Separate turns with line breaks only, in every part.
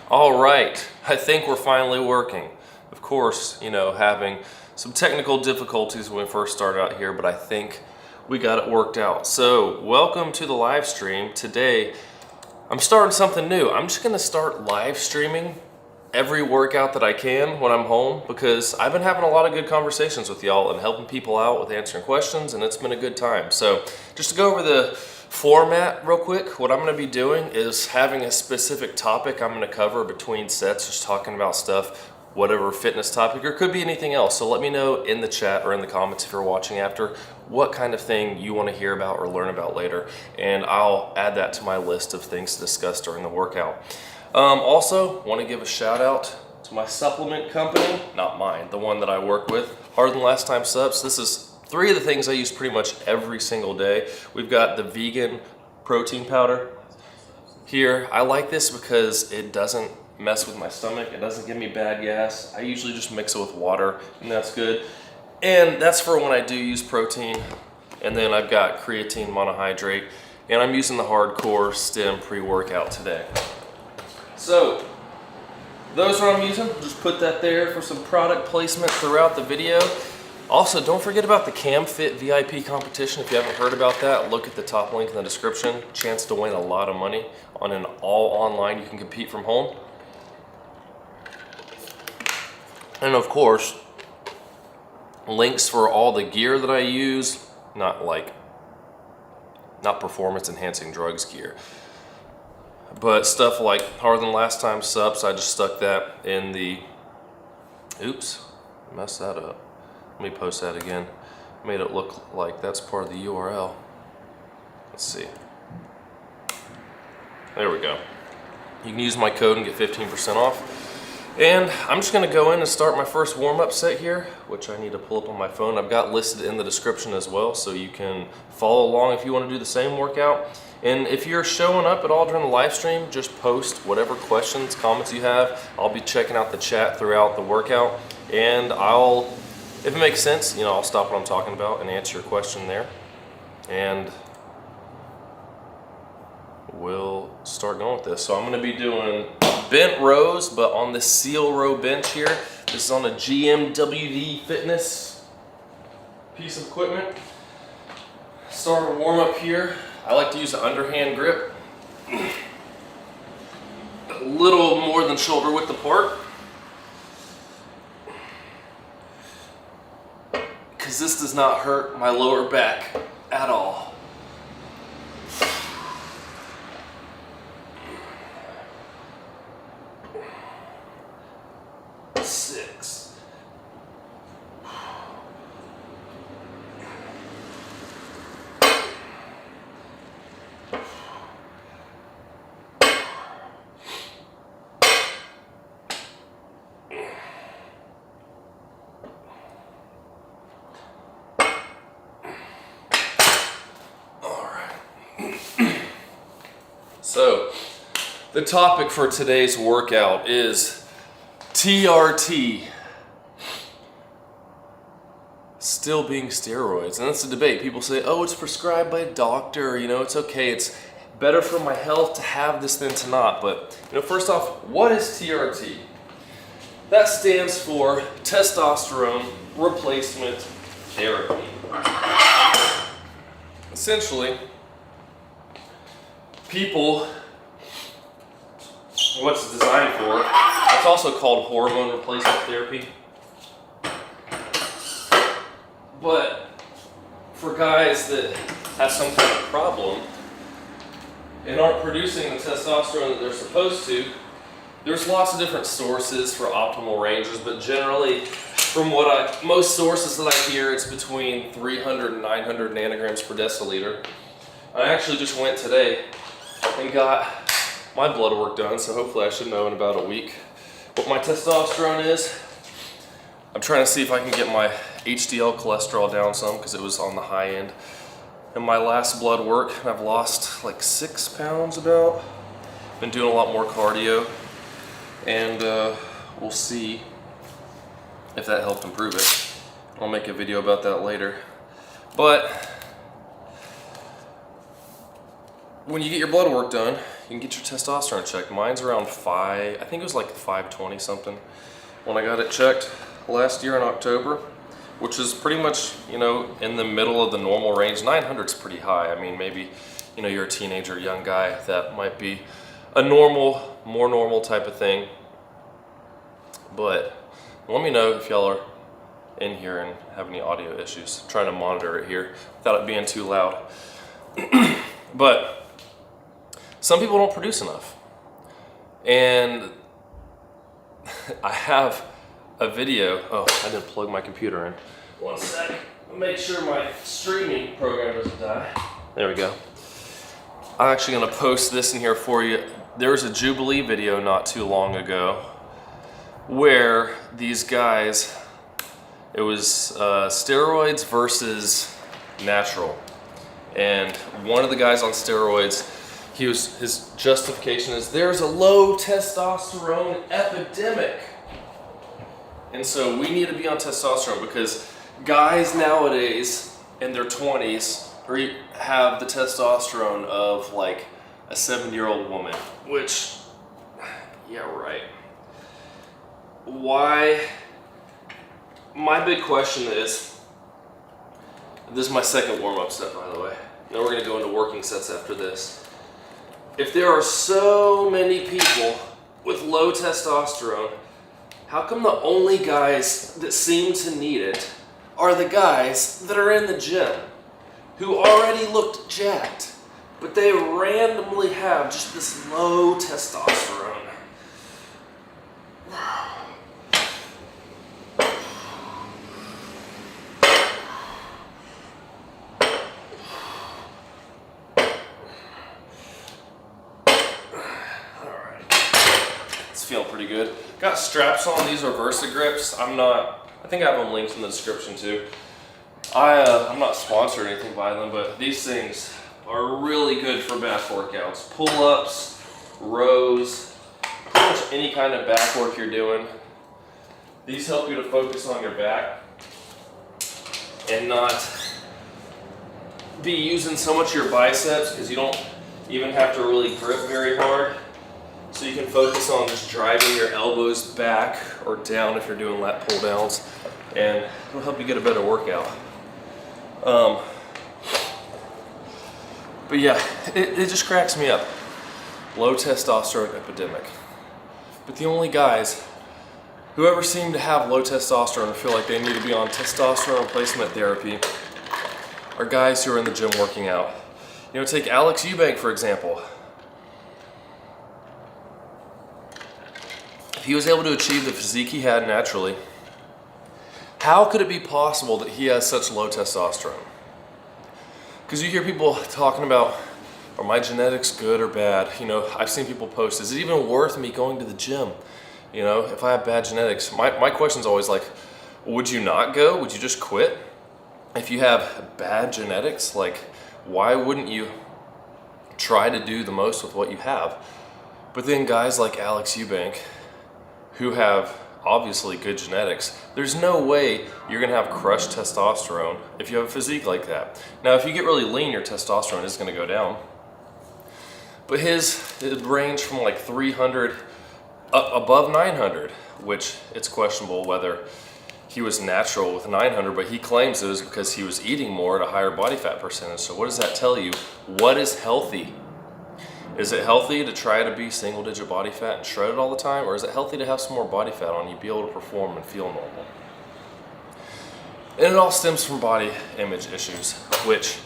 All right, I think we're finally working. Of course, you know, having some technical difficulties when we first started out here, but I think we got it worked out. So, welcome to the live stream. Today, I'm starting something new. I'm just gonna start live streaming every workout that I can when I'm home, because I've been having a lot of good conversations with y'all and helping people out with answering questions, and it's been a good time. So, just to go over the format real quick, what I'm going to be doing is having a specific topic I'm going to cover between sets, just talking about stuff, whatever fitness topic, or could be anything else. So let me know in the chat or in the comments if you're watching after what kind of thing you want to hear about or learn about later, and I'll add that to my list of things to discuss during the workout. Also, want to give a shout out to my supplement company, not mine, the one that I work with, Harder Than Last Time Subs. This is 3 of the things I use pretty much every single day. We've got the vegan protein powder here. I like this because it doesn't mess with my stomach. It doesn't give me bad gas. I usually just mix it with water, and that's good. And that's for when I do use protein. And then I've got creatine monohydrate, and I'm using the Hardcore Stem pre-workout today. So, those are what I'm using. Just put that there for some product placement throughout the video. Also, don't forget about the CamFit VIP competition. If you haven't heard about that, look at the top link in the description. Chance to win a lot of money on an all online. You can compete from home. And of course, links for all the gear that I use, not performance enhancing drugs gear, but stuff like Harder Than Last Time Subs. I just stuck that in the, oops, messed that up. Let me post that again. Made it look like that's part of the URL. Let's see. There we go. You can use my code and get 15% off. And I'm just gonna go in and start my first warm-up set here, which I need to pull up on my phone. I've got listed in the description as well, so you can follow along if you wanna do the same workout. And if you're showing up at all during the live stream, just post whatever questions, comments you have. I'll be checking out the chat throughout the workout, and if it makes sense, you know, I'll stop what I'm talking about and answer your question there. And we'll start going with this. So I'm gonna be doing bent rows, but on the seal row bench here. This is on a GMWD Fitness piece of equipment. Start a warm up here. I like to use an underhand grip. A little more than shoulder width apart, because this does not hurt my lower back at all. Six. So, the topic for today's workout is TRT, still being steroids. And that's a debate. People say, oh, it's prescribed by a doctor, you know, it's okay, it's better for my health to have this than to not. But, you know, first off, what is TRT? That stands for testosterone replacement therapy. Essentially, people, what it's designed for, it's also called hormone replacement therapy. But for guys that have some kind of problem and aren't producing the testosterone that they're supposed to, there's lots of different sources for optimal ranges, but generally, from most sources that I hear, it's between 300 and 900 nanograms per deciliter. I actually just went today and got my blood work done, so hopefully I should know in about a week what my testosterone is. I'm trying to see if I can get my HDL cholesterol down some, because it was on the high end in my last blood work, and I've lost like 6 pounds about. Been doing a lot more cardio, and we'll see if that helped improve it. I'll make a video about that later. But when you get your blood work done, you can get your testosterone checked. Mine's around 5, I think it was like 520 something when I got it checked last year in October, which is pretty much, you know, in the middle of the normal range. 900 is pretty high. I mean, maybe, you know, you're a teenager, young guy, that might be a normal, more normal type of thing. But let me know if y'all are in here and have any audio issues. I'm trying to monitor it here without it being too loud. But some people don't produce enough. And I have a video. Oh, I didn't plug my computer in. One sec. I'll make sure my streaming program doesn't die. There we go. I'm actually gonna post this in here for you. There was a Jubilee video not too long ago where these guys, it was steroids versus natural. And one of the guys on steroids, his justification is there's a low testosterone epidemic. And so we need to be on testosterone because guys nowadays in their 20s have the testosterone of like a 70-year-old woman, which, yeah, right. Why? My big question is, this is my second warm-up set, by the way. Now we're gonna go into working sets after this. If there are so many people with low testosterone, how come the only guys that seem to need it are the guys that are in the gym who already looked jacked, but they randomly have just this low testosterone? Feeling pretty good. Got straps on. These are Versa grips. I think I have them linked in the description too. I'm not sponsored or anything by them, but these things are really good for back workouts. Pull-ups, rows, pretty much any kind of back work you're doing. These help you to focus on your back and not be using so much of your biceps because you don't even have to really grip very hard. So you can focus on just driving your elbows back or down if you're doing lat pull downs, and it'll help you get a better workout. But yeah, it just cracks me up. Low testosterone epidemic. But the only guys who ever seem to have low testosterone and feel like they need to be on testosterone replacement therapy are guys who are in the gym working out. You know, take Alex Eubank for example. He was able to achieve the physique he had naturally. How could it be possible that he has such low testosterone? Because you hear people talking about, are my genetics good or bad? You know, I've seen people post, is it even worth me going to the gym? You know, if I have bad genetics. My question's always like, would you not go? Would you just quit? If you have bad genetics, like, why wouldn't you try to do the most with what you have? But then guys like Alex Eubank, who have obviously good genetics, there's no way you're gonna have crushed testosterone if you have a physique like that. Now, if you get really lean, your testosterone is gonna go down. But it ranged from like 300 up above 900, which it's questionable whether he was natural with 900, but he claims it was because he was eating more at a higher body fat percentage. So what does that tell you? What is healthy? Is it healthy to try to be single digit body fat and shred it all the time? Or is it healthy to have some more body fat on you, be able to perform and feel normal? And it all stems from body image issues, which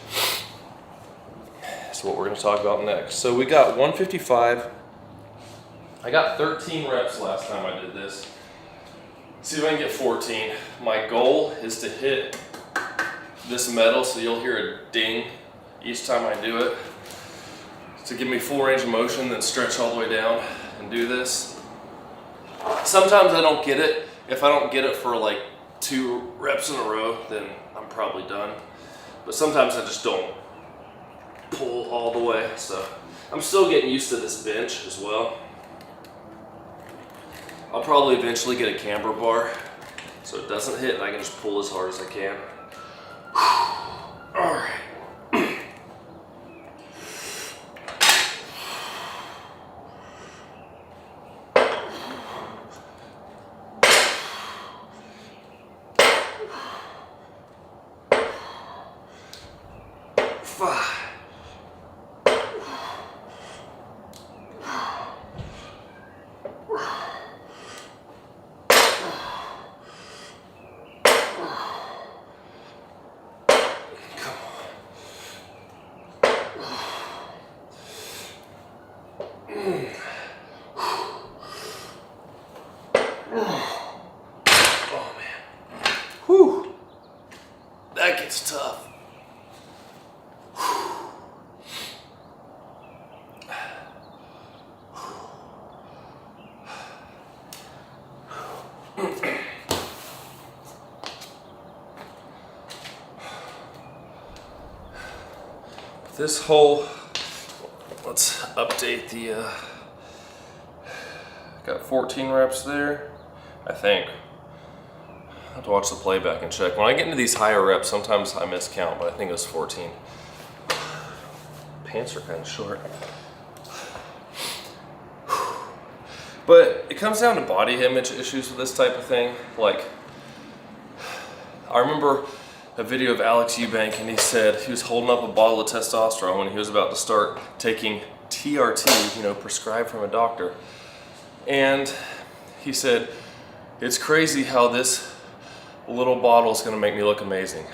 is what we're gonna talk about next. So we got 155. I got 13 reps last time I did this. See if I can get 14. My goal is to hit this metal so you'll hear a ding each time I do it, to give me full range of motion, then stretch all the way down and do this. Sometimes I don't get it. If I don't get it for like 2 reps in a row, then I'm probably done. But sometimes I just don't pull all the way. So I'm still getting used to this bench as well. I'll probably eventually get a camber bar so it doesn't hit and I can just pull as hard as I can. All right. Oh man. Whew. That gets tough. This whole, let's update the, got 14 reps there, I think. I have to watch the playback and check. When I get into these higher reps, sometimes I miscount, but I think it was 14. Pants are kind of short. But it comes down to body image issues with this type of thing. Like, I remember a video of Alex Eubank, and he said he was holding up a bottle of testosterone when he was about to start taking TRT, you know, prescribed from a doctor. And he said, it's crazy how this little bottle is going to make me look amazing.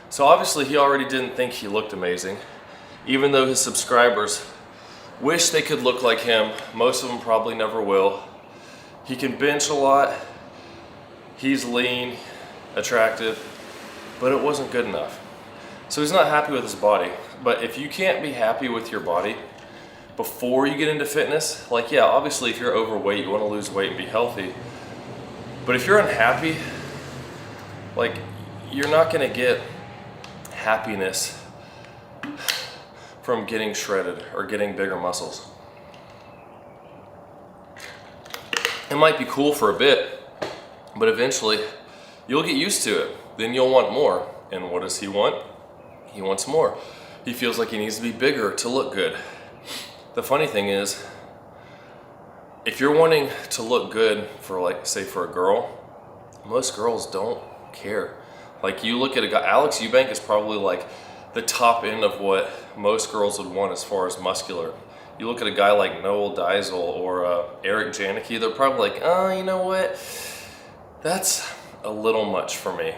So obviously he already didn't think he looked amazing, even though his subscribers wish they could look like him. Most of them probably never will. He can bench a lot. He's lean, attractive, but it wasn't good enough. So he's not happy with his body. But if you can't be happy with your body before you get into fitness, like, yeah, obviously if you're overweight, you want to lose weight and be healthy. But if you're unhappy, like, you're not going to get happiness from getting shredded or getting bigger muscles. It might be cool for a bit, but eventually you'll get used to it. Then you'll want more. And what does he want? He wants more. He feels like he needs to be bigger to look good. The funny thing is, if you're wanting to look good for, like, say for a girl, most girls don't care. Like, you look at a guy, Alex Eubank is probably like the top end of what most girls would want as far as muscular. You look at a guy like Noel Diesel or Eric Janicki, they're probably like, oh, you know what? That's a little much for me.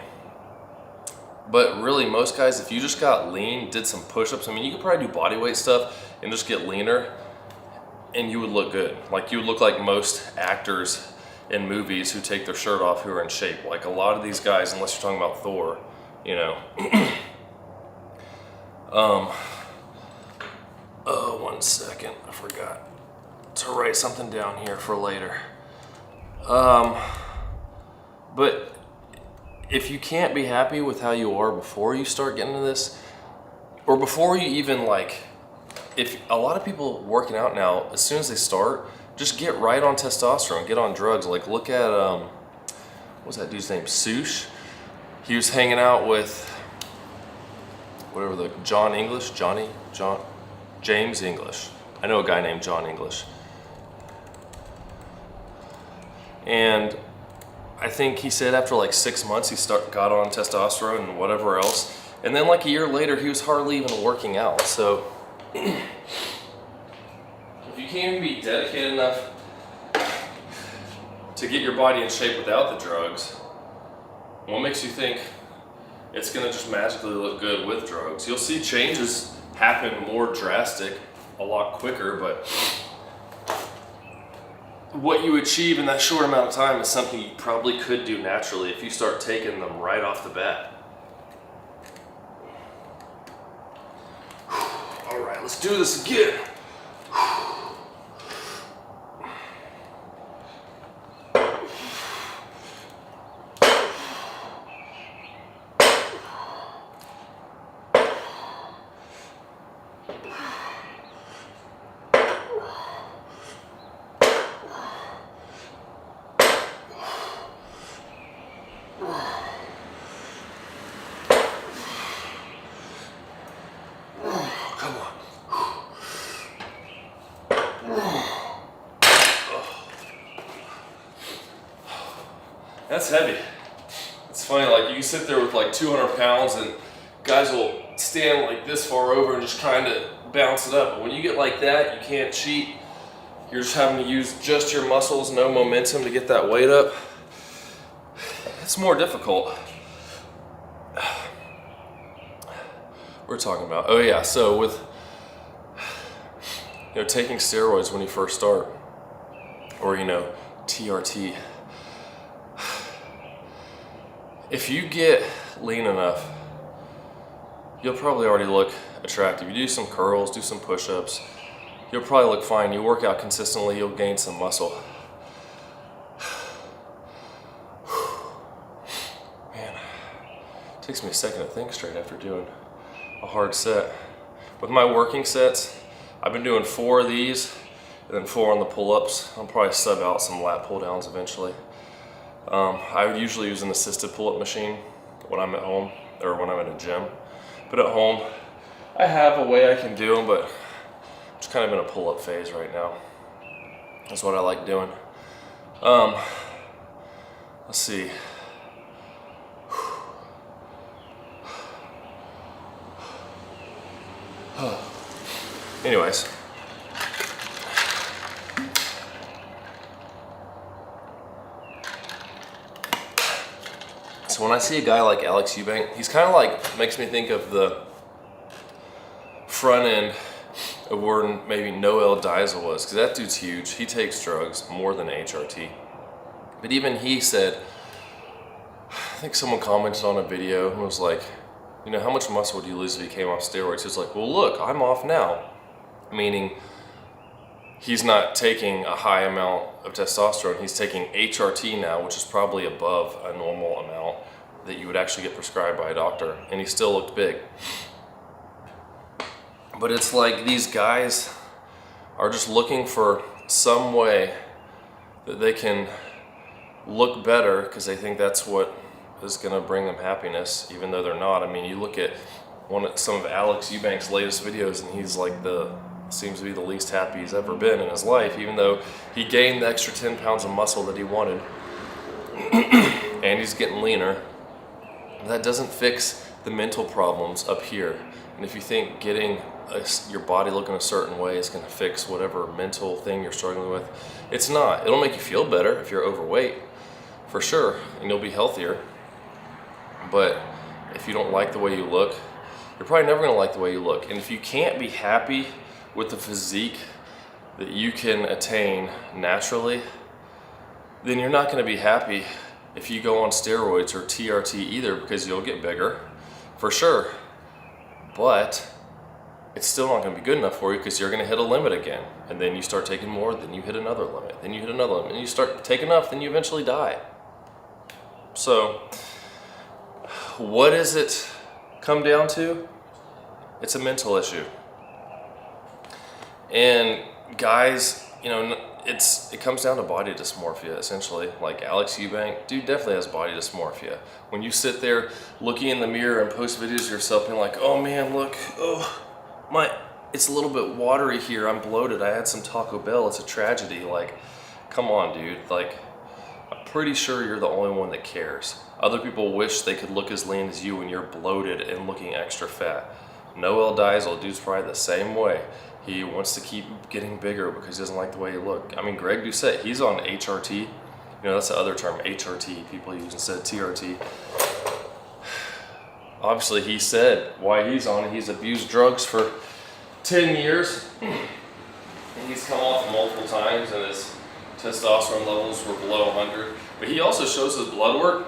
But really, most guys, if you just got lean, did some push-ups, I mean, you could probably do body weight stuff and just get leaner, and you would look good. Like, you would look like most actors in movies who take their shirt off who are in shape. Like, a lot of these guys, unless you're talking about Thor, you know. Oh, 1 second, I forgot to write something down here for later. But if you can't be happy with how you are before you start getting into this, or before you even, like, if a lot of people working out now, as soon as they start, just get right on testosterone, get on drugs. Like, look at, what's that dude's name? Sush. He was hanging out with, whatever the, James English. I know a guy named John English. And I think he said after like 6 months he got on testosterone and whatever else, and then like a year later he was hardly even working out. So if you can't be dedicated enough to get your body in shape without the drugs, what makes you think it's gonna just magically look good with drugs? You'll see changes happen more drastic a lot quicker, but what you achieve in that short amount of time is something you probably could do naturally if you start taking them right off the bat. All right, let's do this again. That's heavy. It's funny, like you can sit there with like 200 pounds and guys will stand like this far over and just trying to bounce it up. But when you get like that, you can't cheat. You're just having to use just your muscles, no momentum to get that weight up. It's more difficult. We're talking about, oh yeah, so with you know, taking steroids when you first start, or, you know, TRT. If you get lean enough, you'll probably already look attractive. You do some curls, do some push-ups, you'll probably look fine. You work out consistently, you'll gain some muscle. Man, it takes me a second to think straight after doing a hard set. With my working sets, I've been doing 4 of these and then 4 on the pull-ups. I'll probably sub out some lat pull-downs eventually. I would usually use an assisted pull-up machine when I'm at home or when I'm at a gym. But at home, I have a way I can do them, but I'm just kind of in a pull-up phase right now. That's what I like doing. Let's see. Anyways. So when I see a guy like Alex Eubank, he's kind of like, makes me think of the front end of where maybe Noel Diesel was, because that dude's huge. He takes drugs more than HRT. But even he said, I think someone commented on a video and was like, you know, how much muscle would you lose if you came off steroids? He was like, well, look, I'm off now. Meaning he's not taking a high amount of testosterone. He's taking HRT now, which is probably above a normal amount that you would actually get prescribed by a doctor. And he still looked big. But it's like these guys are just looking for some way that they can look better because they think that's what is going to bring them happiness, even though they're not. I mean, you look at some of Alex Eubank's latest videos and he's like seems to be the least happy he's ever been in his life, even though he gained the extra 10 pounds of muscle that he wanted and he's getting leaner. That doesn't fix the mental problems up here. And if you think getting your body looking a certain way is going to fix whatever mental thing you're struggling with, it's not. It'll make you feel better if you're overweight, for sure, and you'll be healthier. But if you don't like the way you look, you're probably never going to like the way you look. And if you can't be happy with the physique that you can attain naturally, then you're not going to be happy if you go on steroids or TRT either, because you'll get bigger, for sure. But it's still not going to be good enough for you because you're going to hit a limit again. And then you start taking more, then you hit another limit, then you hit another limit, and you start taking enough, then you eventually die. So what does it come down to? It's a mental issue. And guys, you know, it comes down to body dysmorphia, essentially. Like Alex Eubank, dude definitely has body dysmorphia. When you sit there looking in the mirror and post videos of yourself and like, oh man, look, it's a little bit watery here, I'm bloated, I had some Taco Bell, it's a tragedy. Like, come on, dude. Like, I'm pretty sure you're the only one that cares. Other people wish they could look as lean as you when you're bloated and looking extra fat. Noel Diesel, dude's probably the same way. He wants to keep getting bigger because he doesn't like the way you look. I mean, Greg Doucette, he's on HRT. You know, that's the other term, HRT, people use instead of TRT. Obviously, he said why he's on it. He's abused drugs for 10 years. And he's come off multiple times and his testosterone levels were below 100. But he also shows his blood work.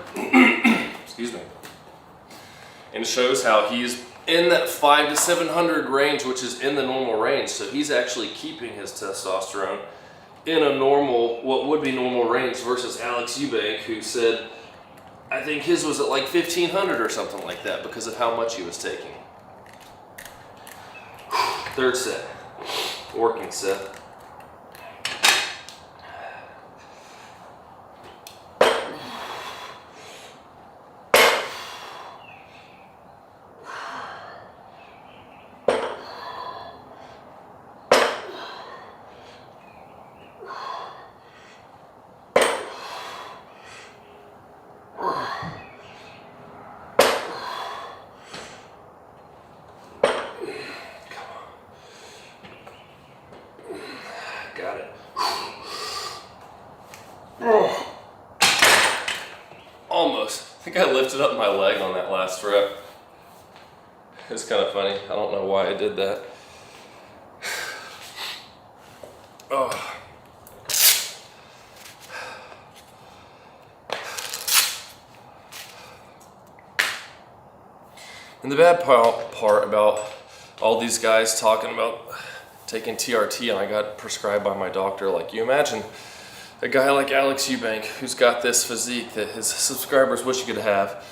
Excuse me. And shows how he's in that 500 to 700 range, which is in the normal range. So he's actually keeping his testosterone in a normal, what would be normal range, versus Alex Eubank, who said, I think his was at like 1500 or something like that because of how much he was taking. Third set, working set. Got it. Oh. Almost. I think I lifted up my leg on that last rep. It's kind of funny. I don't know why I did that. Oh. And the bad part about all these guys talking about taking TRT, and I got prescribed by my doctor, like, you imagine a guy like Alex Eubank who's got this physique that his subscribers wish he could have,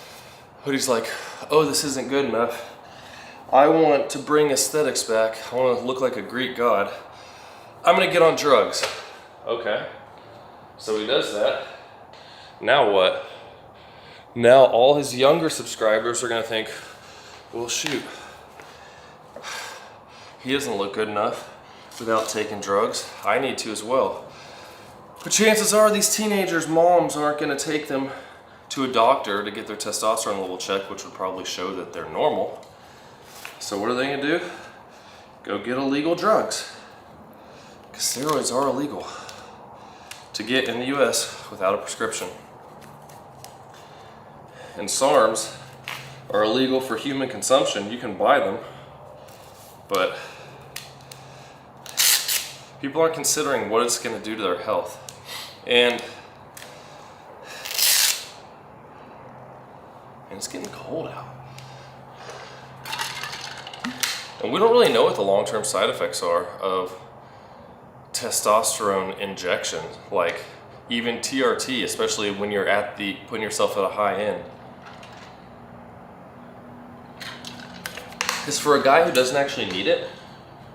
but he's like, oh, this isn't good enough. I want to bring aesthetics back. I want to look like a Greek god. I'm gonna get on drugs. Okay, so he does that. Now what? Now all his younger subscribers are gonna think, well, shoot, he doesn't look good enough without taking drugs. I need to as well. But chances are these teenagers' moms aren't gonna take them to a doctor to get their testosterone level checked, which would probably show that they're normal. So what are they gonna do? Go get illegal drugs. Because steroids are illegal to get in the US without a prescription. And SARMs are illegal for human consumption. You can buy them, but people aren't considering what it's going to do to their health. And it's getting cold out. And we don't really know what the long-term side effects are of testosterone injection, like even TRT, especially when you're at putting yourself at a high end. Because for a guy who doesn't actually need it,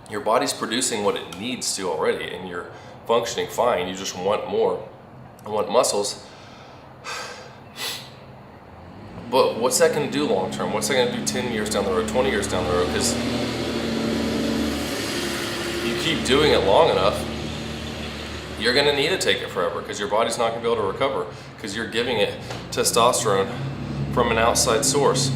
your body's producing what it needs to already, and you're functioning fine. You just want more. You want muscles. But what's that going to do long term? What's that going to do 10 years down the road, 20 years down the road? Because you keep doing it long enough, you're going to need to take it forever, because your body's not going to be able to recover, because you're giving it testosterone from an outside source.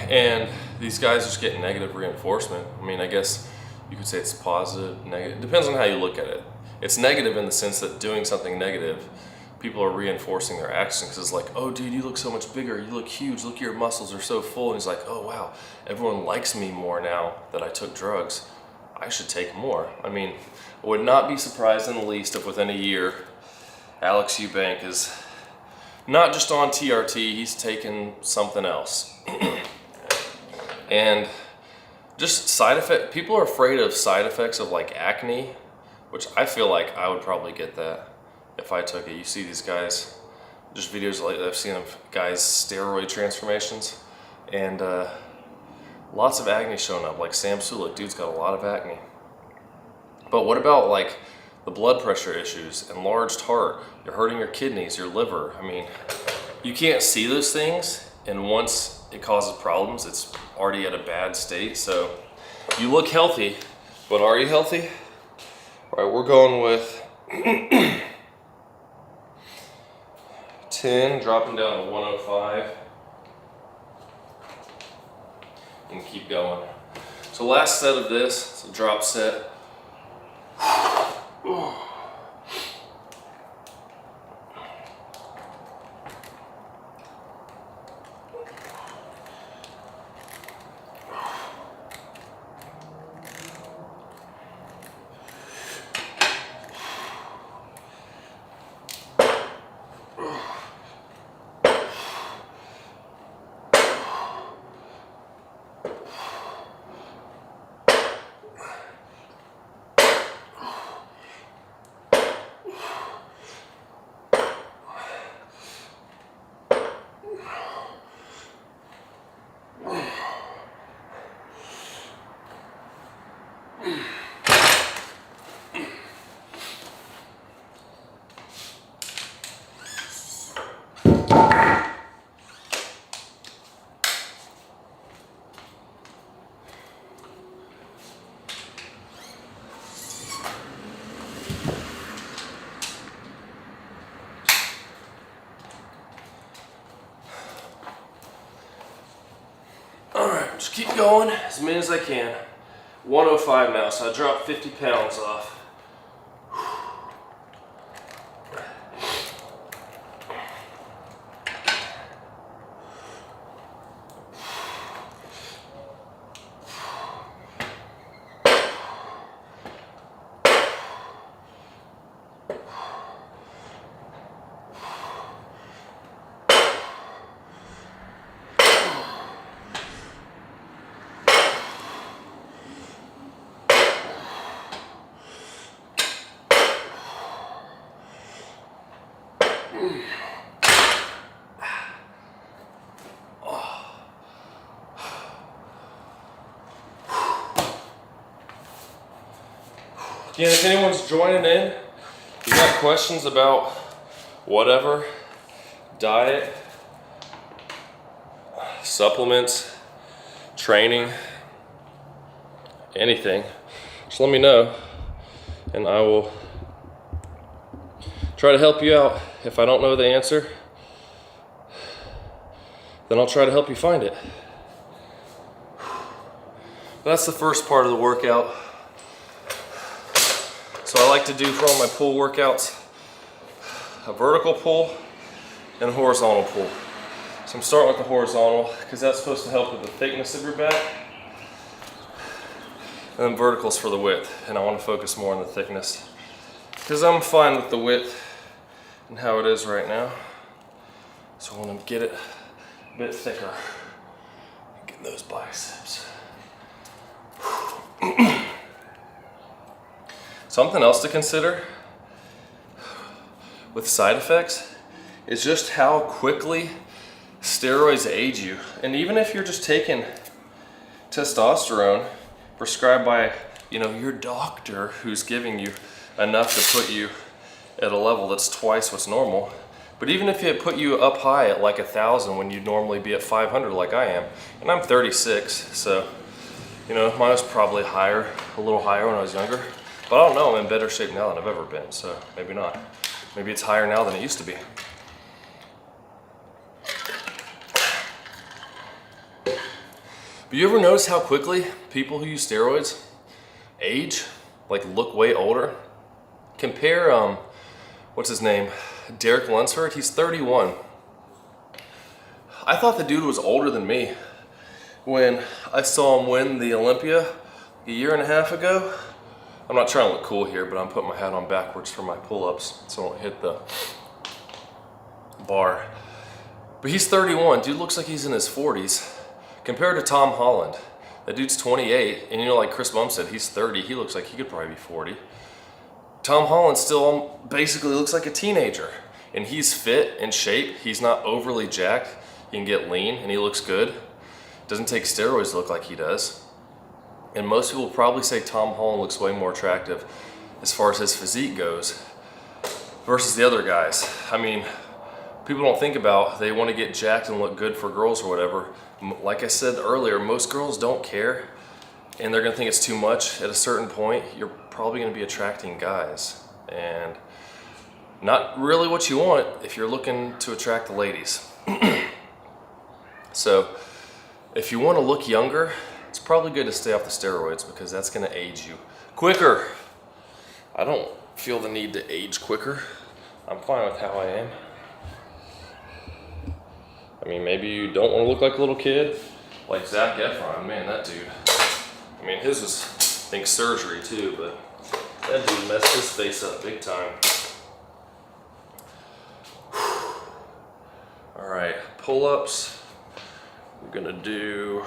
And these guys are just getting negative reinforcement. I mean, I guess you could say it's positive, negative. Depends on how you look at it. It's negative in the sense that doing something negative, people are reinforcing their action, because it's like, oh dude, you look so much bigger, you look huge, look, your muscles are so full. And he's like, oh wow, everyone likes me more now that I took drugs. I should take more. I mean, I would not be surprised in the least if within a year, Alex Eubank is not just on TRT, he's taking something else. And just side effect, people are afraid of side effects of like acne, which I feel like I would probably get that if I took it. You see these guys, just videos like I've seen of guys' steroid transformations, and lots of acne showing up, like Sam Sulek, dude's got a lot of acne. But what about like the blood pressure issues, enlarged heart, you're hurting your kidneys, your liver? I mean, you can't see those things, and once it causes problems, it's already at a bad state. So you look healthy, but are you healthy? All right, we're going with 10, dropping down to 105, and keep going. So last set of this, it's a drop set. Just keep going as many as I can. 105 now, so I dropped 50 pounds off. Again, if anyone's joining in, you got questions about whatever, diet, supplements, training, anything, just let me know and I will try to help you out. If I don't know the answer, then I'll try to help you find it. That's the first part of the workout. So I like to do for all my pull workouts, a vertical pull and a horizontal pull. So I'm starting with the horizontal because that's supposed to help with the thickness of your back. And then verticals for the width. And I want to focus more on the thickness because I'm fine with the width and how it is right now. So I want to get it a bit thicker. Get those biceps. Something else to consider with side effects is just how quickly steroids age you. And even if you're just taking testosterone prescribed by, your doctor who's giving you enough to put you at a level that's twice what's normal. But even if it put you up high at like 1,000 when you'd normally be at 500 like I am, and I'm 36, so mine was probably higher, a little higher when I was younger. But I don't know, I'm in better shape now than I've ever been, so maybe not. Maybe it's higher now than it used to be. But you ever notice how quickly people who use steroids age, like look way older? Compare, what's his name? Derek Lunsford, he's 31. I thought the dude was older than me when I saw him win the Olympia a year and a half ago. I'm not trying to look cool here, but I'm putting my hat on backwards for my pull-ups so I don't hit the bar. But he's 31, dude looks like he's in his 40s. Compared to Tom Holland, that dude's 28, and like Chris Bum said, he's 30, he looks like he could probably be 40. Tom Holland still basically looks like a teenager, and he's fit and shape, he's not overly jacked, he can get lean, and he looks good. Doesn't take steroids to look like he does. And most people probably say Tom Holland looks way more attractive as far as his physique goes versus the other guys. I mean, people don't think about, they want to get jacked and look good for girls or whatever. Like I said earlier, most girls don't care and they're going to think it's too much. At a certain point, you're probably going to be attracting guys and not really what you want if you're looking to attract the ladies. So if you want to look younger, it's probably good to stay off the steroids because that's going to age you quicker. I don't feel the need to age quicker. I'm fine with how I am. I mean, maybe you don't want to look like a little kid, like Zac Efron. Man, that dude. I mean, his was, I think, surgery too, but that dude messed his face up big time. All right, pull-ups. We're gonna do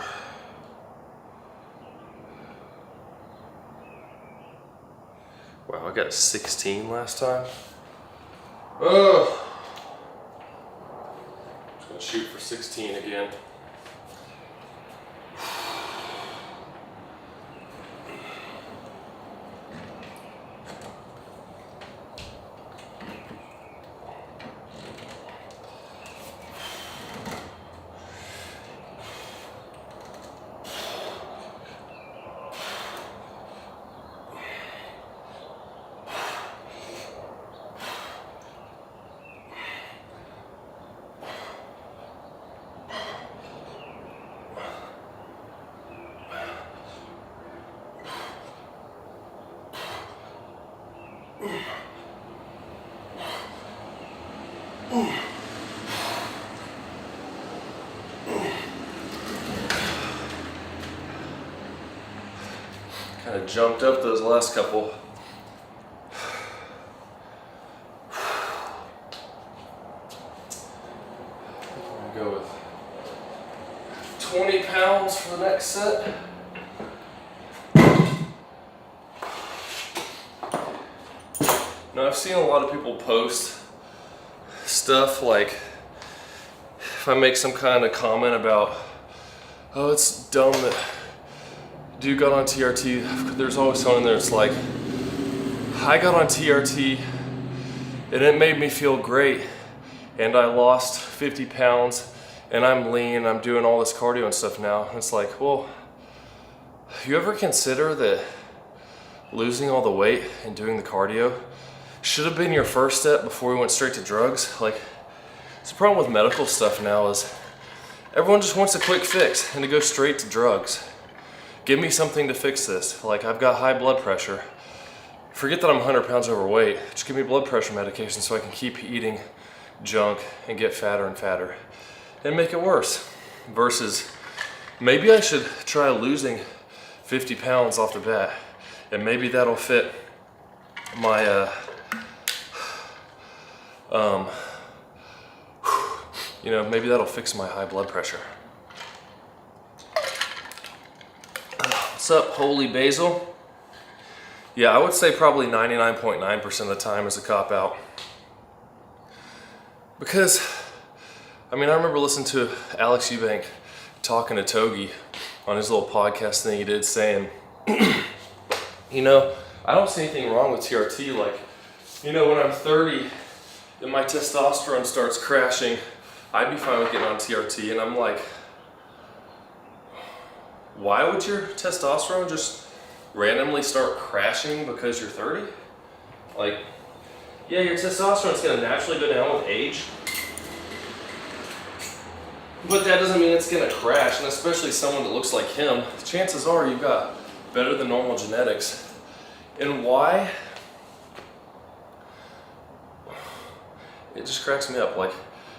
wow, I got 16 last time. Oh, just gonna shoot for 16 again. Kind of jumped up those last couple. I'm gonna go with 20 pounds for the next set. Now I've seen a lot of people post stuff like, if I make some kind of comment about, oh, it's dumb that dude got on TRT, there's always someone there that's like, I got on TRT and it made me feel great, and I lost 50 pounds and I'm lean, I'm doing all this cardio and stuff now. And it's like, well, you ever consider that losing all the weight and doing the cardio should have been your first step before we went straight to drugs? Like, it's the problem with medical stuff now is everyone just wants a quick fix and to go straight to drugs. Give me something to fix this. Like, I've got high blood pressure. Forget that I'm 100 pounds overweight. Just give me blood pressure medication so I can keep eating junk and get fatter and fatter and make it worse. Versus, maybe I should try losing 50 pounds off the bat, and maybe that'll fit my, maybe that'll fix my high blood pressure. What's up, Holy Basil? Yeah, I would say probably 99.9% of the time is a cop-out. Because, I remember listening to Alex Eubank talking to Togi on his little podcast thing he did, saying, I don't see anything wrong with TRT. Like, when I'm 30 and my testosterone starts crashing, I'd be fine with getting on TRT. And I'm like, why would your testosterone just randomly start crashing because you're 30? Like, yeah, your testosterone's gonna naturally go down with age, but that doesn't mean it's gonna crash. And especially someone that looks like him, chances are you've got better than normal genetics. And why? It just cracks me up. Like,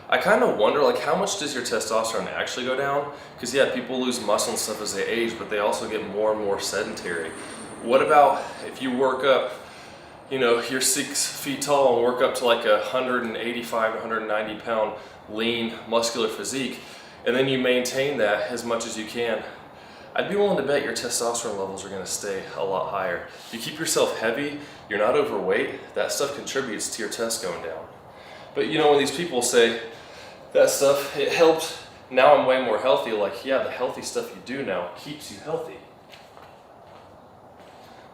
I kind of wonder, like, how much does your testosterone actually go down? Because yeah, people lose muscle and stuff as they age, but they also get more and more sedentary. What about if you work up, you're 6 feet tall and work up to like 185 to 190 pound lean muscular physique, and then you maintain that as much as you can? I'd be willing to bet your testosterone levels are going to stay a lot higher. You keep yourself heavy, you're not overweight, that stuff contributes to your test going down. But when these people say that stuff, it helped, now I'm way more healthy, like, yeah, the healthy stuff you do now keeps you healthy.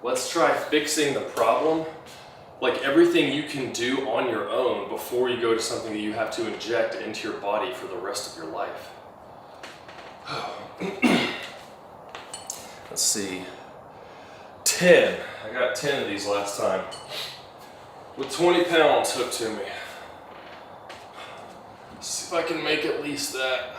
Let's try fixing the problem, like everything you can do on your own before you go to something that you have to inject into your body for the rest of your life. Let's see, 10, I got 10 of these last time, with 20 pounds hooked to me. Let's see if I can make at least that.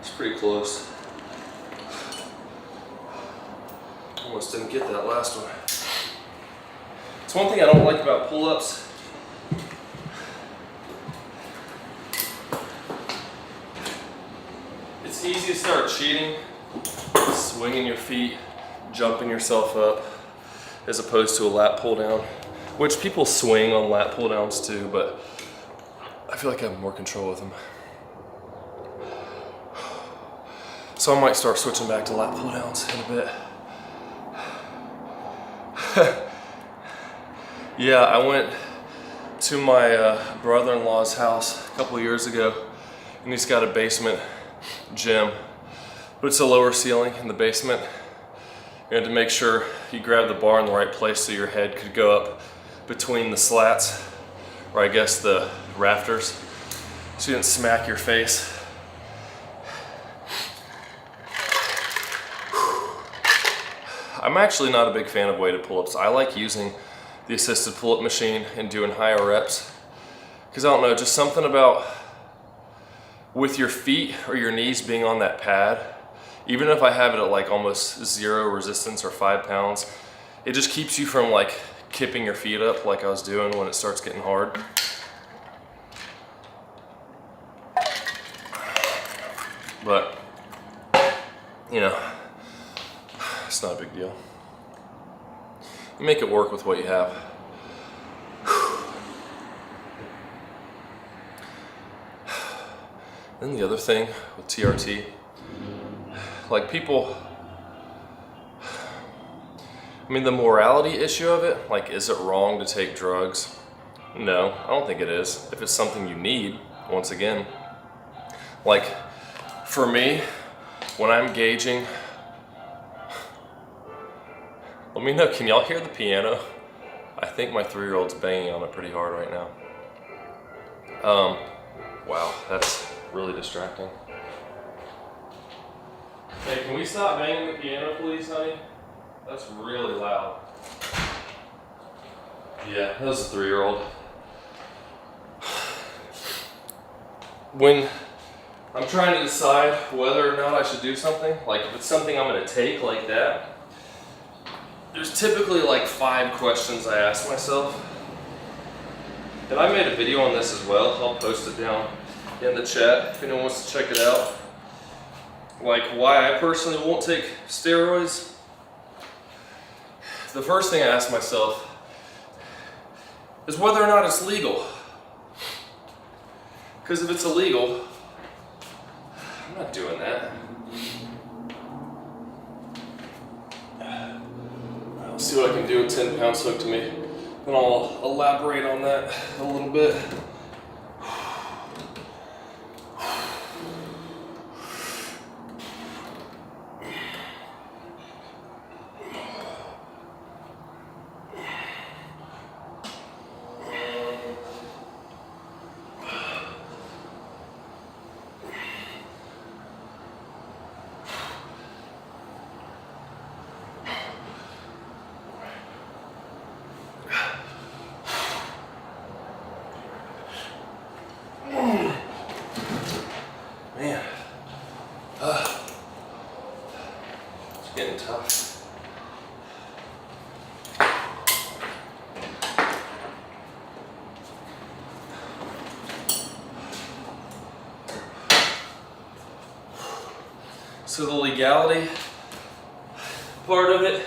It's pretty close. Almost didn't get that last one. It's one thing I don't like about pull-ups. It's easy to start cheating, swinging your feet, jumping yourself up, as opposed to a lat pull down, which people swing on lat pull downs too, but I feel like I have more control with them. So I might start switching back to lat pull downs in a bit. Yeah, I went to my brother-in-law's house a couple years ago, and he's got a basement gym, but it's a lower ceiling in the basement. You had to make sure you grab the bar in the right place so your head could go up between the slats, or I guess the rafters, so you didn't smack your face. I'm actually not a big fan of weighted pull-ups. I like using the assisted pull-up machine and doing higher reps, because I don't know, just something about with your feet or your knees being on that pad, even if I have it at like almost 0 resistance or 5 pounds, it just keeps you from like kipping your feet up like I was doing when it starts getting hard. But, you know, it's not a big deal. You make it work with what you have. Then the other thing with TRT, like people, I mean, the morality issue of it, like, is it wrong to take drugs? No, I don't think it is. If it's something you need, once again, like, for me, when I'm gauging, let me know, can y'all hear the piano? I think my 3-year-old's banging on it pretty hard right now. Wow, that's really distracting. Hey, can we stop banging the piano, please, honey? That's really loud. Yeah, that was a 3-year-old. When I'm trying to decide whether or not I should do something, like if it's something I'm gonna take like that, there's typically like 5 questions I ask myself. And I made a video on this as well. I'll post it down in the chat if anyone wants to check it out. Like why I personally won't take steroids. The first thing I ask myself is whether or not it's legal. Because if it's illegal, I'm not doing that. I'll see what I can do with 10 pounds hooked to me. And I'll elaborate on that a little bit. Man, it's getting tough. So the legality part of it,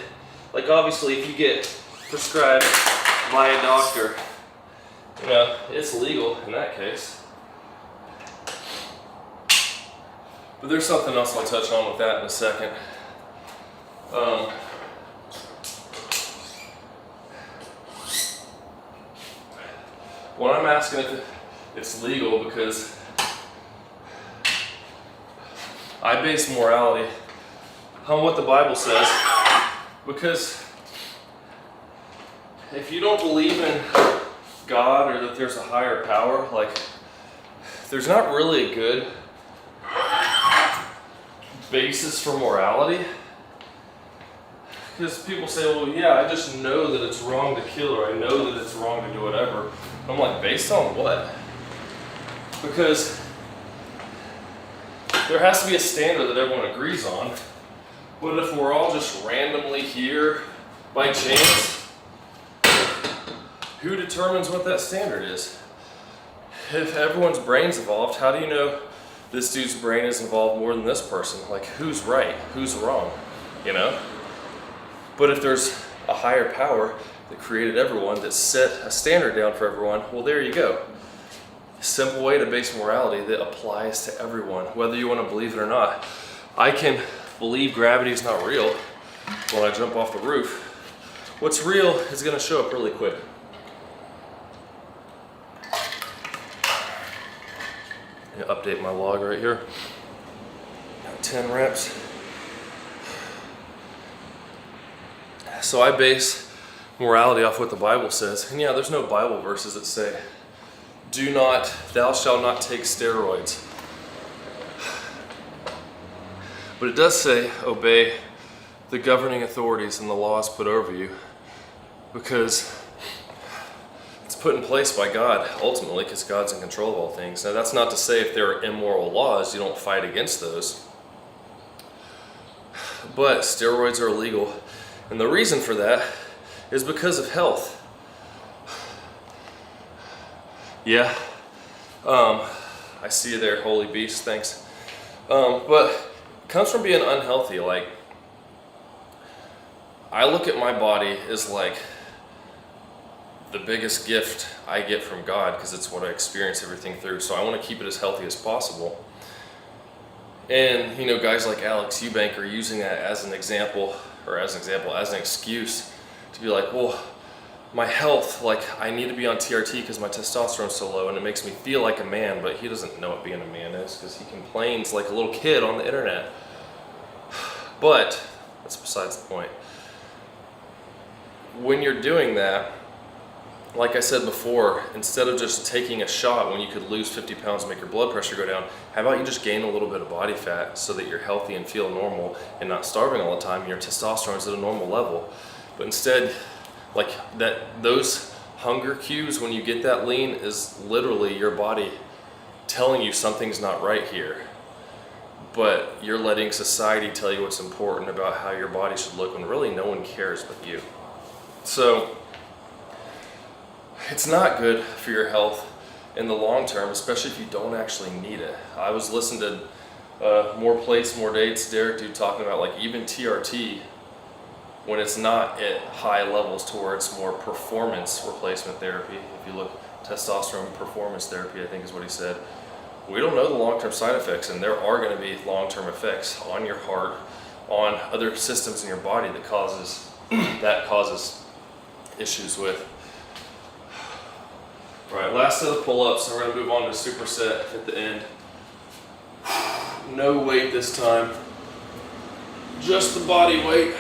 like obviously if you get prescribed by a doctor, you know, it's legal in that case. But there's something else I'll touch on with that in a second. When I'm asking if it's legal, because I base morality on what the Bible says, because if you don't believe in God or that there's a higher power, like there's not really a good basis for morality. Because people say, well, yeah, I just know that it's wrong to kill, or I know that it's wrong to do whatever. I'm like, based on what? Because there has to be a standard that everyone agrees on. But if we're all just randomly here by chance, who determines what that standard is? If everyone's brain's involved, how do you know this dude's brain is involved more than this person? Like, who's right? Who's wrong? You know? But if there's a higher power that created everyone, that set a standard down for everyone, well, there you go. A simple way to base morality that applies to everyone, whether you want to believe it or not. I can believe gravity is not real when I jump off the roof. What's real is going to show up really quick. Update my log right here. Got 10 reps. So I base morality off what the Bible says. And yeah, there's no Bible verses that say, thou shalt not take steroids. But it does say, obey the governing authorities and the laws put over you, because it's put in place by God, ultimately, because God's in control of all things. Now, that's not to say if there are immoral laws, you don't fight against those. But steroids are illegal. And the reason for that is because of health. Yeah. I see you there, Holy Beast, thanks. But it comes from being unhealthy. Like, I look at my body as like the biggest gift I get from God, because it's what I experience everything through. So I want to keep it as healthy as possible. And, you know, guys like Alex Eubank are using that as an example, as an excuse to be like, well, my health, like, I need to be on TRT because my testosterone's so low and it makes me feel like a man. But he doesn't know what being a man is, because he complains like a little kid on the internet. But that's besides the point. When you're doing that, like I said before, instead of just taking a shot when you could lose 50 pounds and make your blood pressure go down, how about you just gain a little bit of body fat so that you're healthy and feel normal and not starving all the time and your testosterone's at a normal level. But instead, like those hunger cues when you get that lean is literally your body telling you something's not right here. But you're letting society tell you what's important about how your body should look when really no one cares but you. So it's not good for your health in the long term, especially if you don't actually need it. I was listening to More Plates, More Dates, Derek dude talking about like even TRT, when it's not at high levels towards more performance replacement therapy. If you look, testosterone performance therapy, I think is what he said. We don't know the long-term side effects, and there are going to be long-term effects on your heart, on other systems in your body that causes issues with. All right, last set of pull-ups, and we're gonna move on to superset at the end. No weight this time, just the body weight.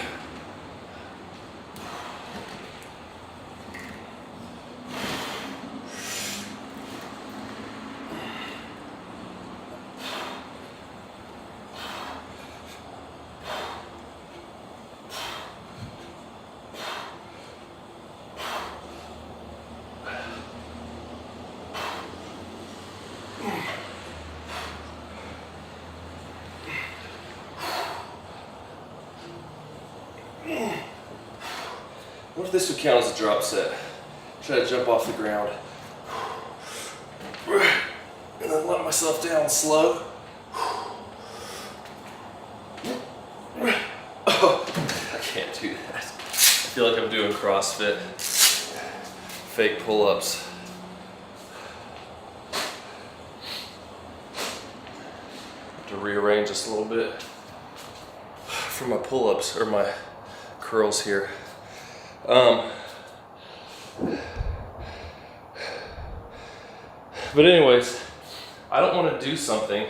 What if this would count as a drop set? Try to jump off the ground. And then let myself down slow. Oh, I can't do that. I feel like I'm doing CrossFit. Fake pull-ups. Have to rearrange this a little bit for my pull-ups or my curls here. But anyways, I don't want to do something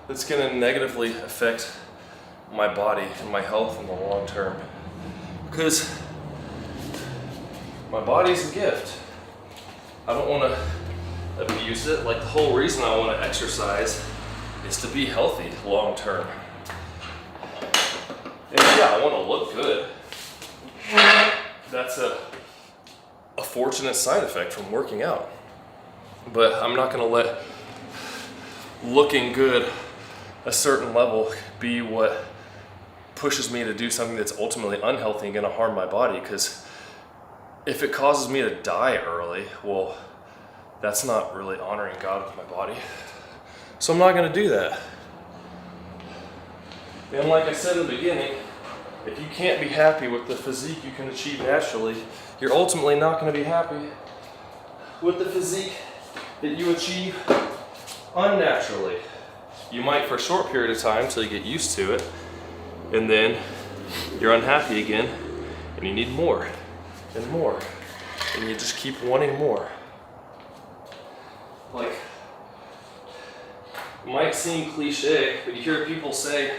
that's going to negatively affect my body and my health in the long term, because my body's a gift. I don't want to abuse it. Like, the whole reason I want to exercise is to be healthy long term. And yeah, I want to look good. That's a fortunate side effect from working out. But I'm not going to let looking good a certain level be what pushes me to do something that's ultimately unhealthy and going to harm my body. Because if it causes me to die early, well, that's not really honoring God with my body. So I'm not going to do that. And like I said in the beginning, if you can't be happy with the physique you can achieve naturally, you're ultimately not going to be happy with the physique that you achieve unnaturally. You might for a short period of time until you get used to it, and then you're unhappy again, and you need more and more, and you just keep wanting more. Like, it might seem cliche, but you hear people say,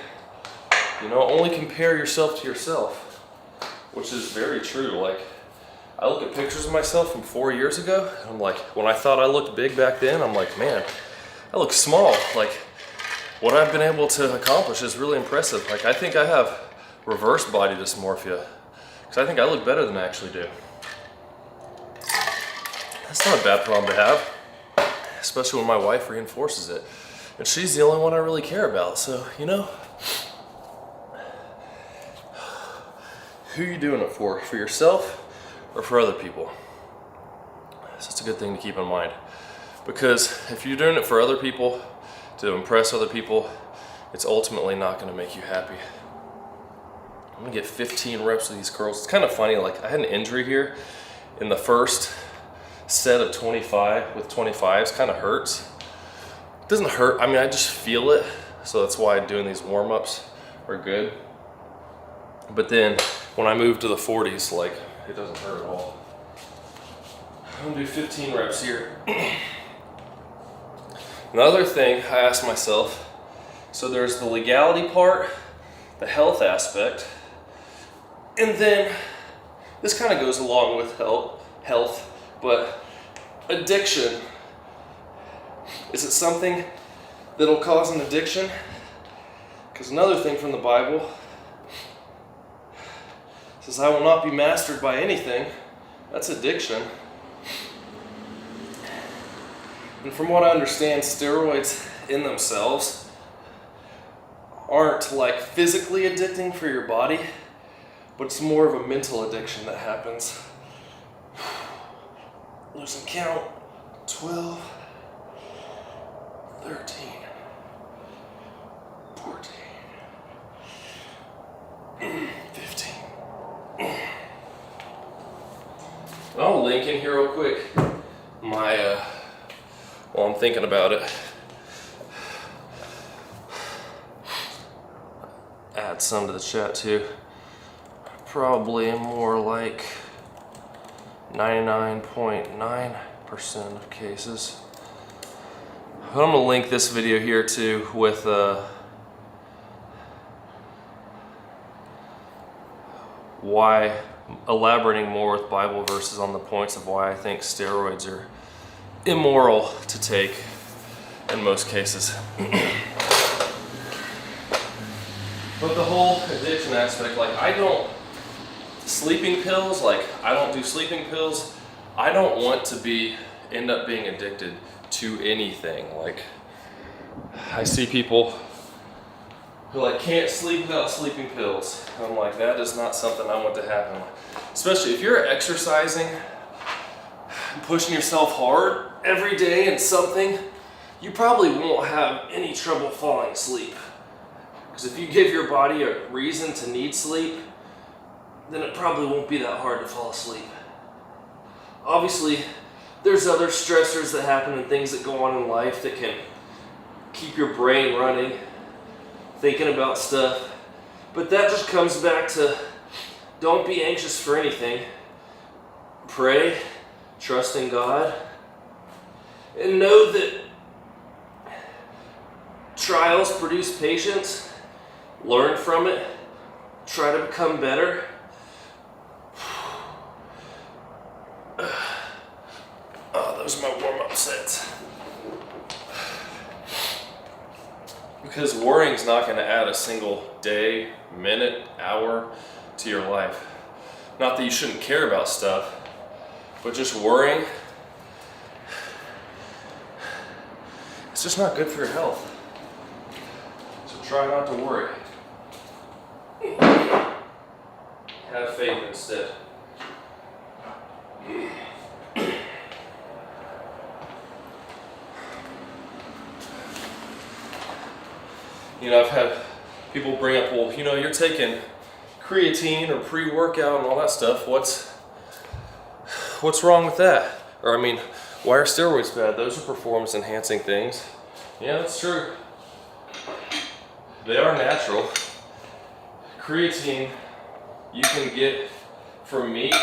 you know, only compare yourself to yourself, which is very true. Like, I look at pictures of myself from 4 years ago, and I'm like, when I thought I looked big back then, I'm like, man, I look small. Like, what I've been able to accomplish is really impressive. Like, I think I have reverse body dysmorphia, because I think I look better than I actually do. That's not a bad problem to have, especially when my wife reinforces it. And she's the only one I really care about, so, you know, who are you doing it for? For yourself or for other people? So it's a good thing to keep in mind, because if you're doing it for other people, to impress other people, it's ultimately not gonna make you happy. I'm gonna get 15 reps of these curls. It's kind of funny, like I had an injury here in the first set of 25 with 25s, kind of hurts. It doesn't hurt, I mean, I just feel it. So that's why doing these warm-ups are good. But then when I move to the 40s, like it doesn't hurt at all. I'm gonna do 15 reps here. Another thing I asked myself, so there's the legality part, the health aspect, and then this kind of goes along with health, but addiction. Is it something that'll cause an addiction? Because another thing from the Bible says, I will not be mastered by anything. That's addiction. And from what I understand, steroids in themselves aren't like physically addicting for your body, but it's more of a mental addiction that happens. Losing count. 12, 13, 14, 15. I'll link in here real quick my while I'm thinking about it. Add some to the chat too. Probably more like 99.9% of cases. But I'm gonna link this video here too with why, elaborating more with Bible verses on the points of why I think steroids are immoral to take in most cases. But the whole addiction aspect, like sleeping pills, like I don't do sleeping pills. I don't want to end up being addicted to anything. Like I see people who like can't sleep without sleeping pills. I'm like, that is not something I want to happen. Especially if you're exercising, pushing yourself hard every day in something, you probably won't have any trouble falling asleep. Because if you give your body a reason to need sleep, then it probably won't be that hard to fall asleep. Obviously, there's other stressors that happen and things that go on in life that can keep your brain running, thinking about stuff. But that just comes back to, don't be anxious for anything. Pray, trust in God, and know that trials produce patience. Learn from it, try to become better. Those are my warm-up sets. Because worrying's not going to add a single day, minute, hour to your life. Not that you shouldn't care about stuff, but just worrying, it's just not good for your health. So try not to worry. Have faith instead. You know, I've had people bring up, well, you know, you're taking creatine or pre-workout and all that stuff. What's wrong with that? Or I mean, why are steroids bad? Those are performance enhancing things. Yeah, that's true. They are natural. Creatine you can get from meat.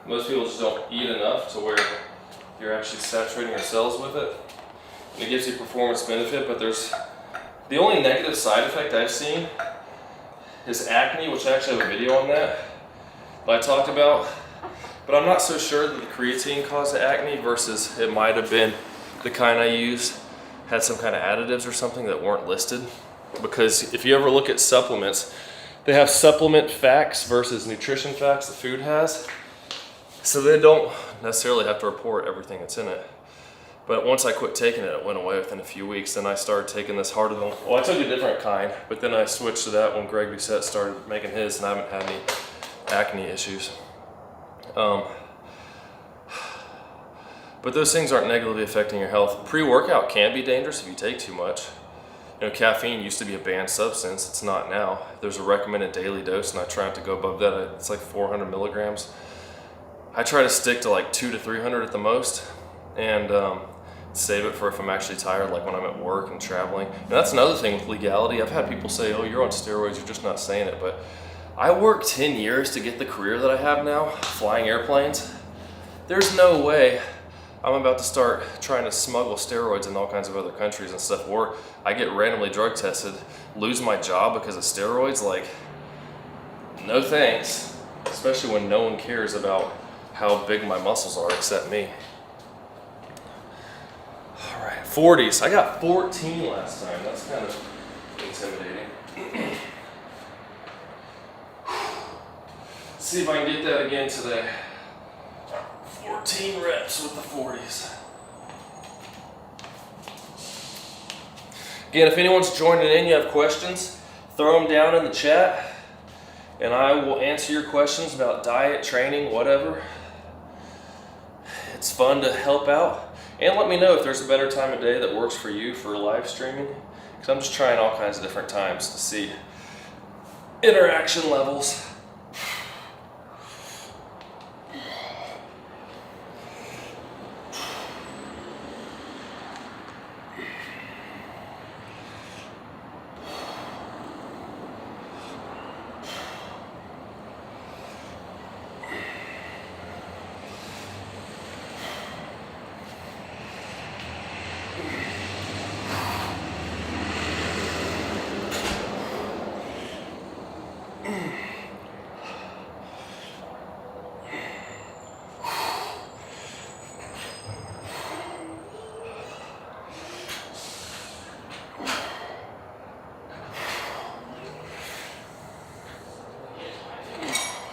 Most people just don't eat enough to where you're actually saturating your cells with it. And it gives you performance benefit, but the only negative side effect I've seen is acne, which I actually have a video on that I talked about. But I'm not so sure that the creatine caused the acne versus it might have been the kind I used had some kind of additives or something that weren't listed. Because if you ever look at supplements, they have supplement facts versus nutrition facts that food has. So they don't necessarily have to report everything that's in it. But once I quit taking it, it went away within a few weeks. Then I started taking this harder than, well, I took a different kind, but then I switched to that when Greg Doucette started making his, and I haven't had any acne issues. But those things aren't negatively affecting your health. Pre-workout can be dangerous if you take too much. You know, caffeine used to be a banned substance. It's not now. There's a recommended daily dose, and I try not to go above that. It's like 400 milligrams. I try to stick to like 200 to 300 at the most, and save it for if I'm actually tired, like when I'm at work and traveling. And that's another thing with legality. I've had people say, oh, you're on steroids, you're just not saying it. But I worked 10 years to get the career that I have now, flying airplanes. There's no way I'm about to start trying to smuggle steroids in all kinds of other countries and stuff, or I get randomly drug tested, lose my job because of steroids. Like, no thanks, especially when no one cares about how big my muscles are except me. All right, 40s. I got 14 last time. That's kind of intimidating. See if I can get that again today. 14 reps with the 40s. Again, if anyone's joining in, you have questions, throw them down in the chat, and I will answer your questions about diet, training, whatever. It's fun to help out. And let me know if there's a better time of day that works for you for live streaming, because I'm just trying all kinds of different times to see interaction levels.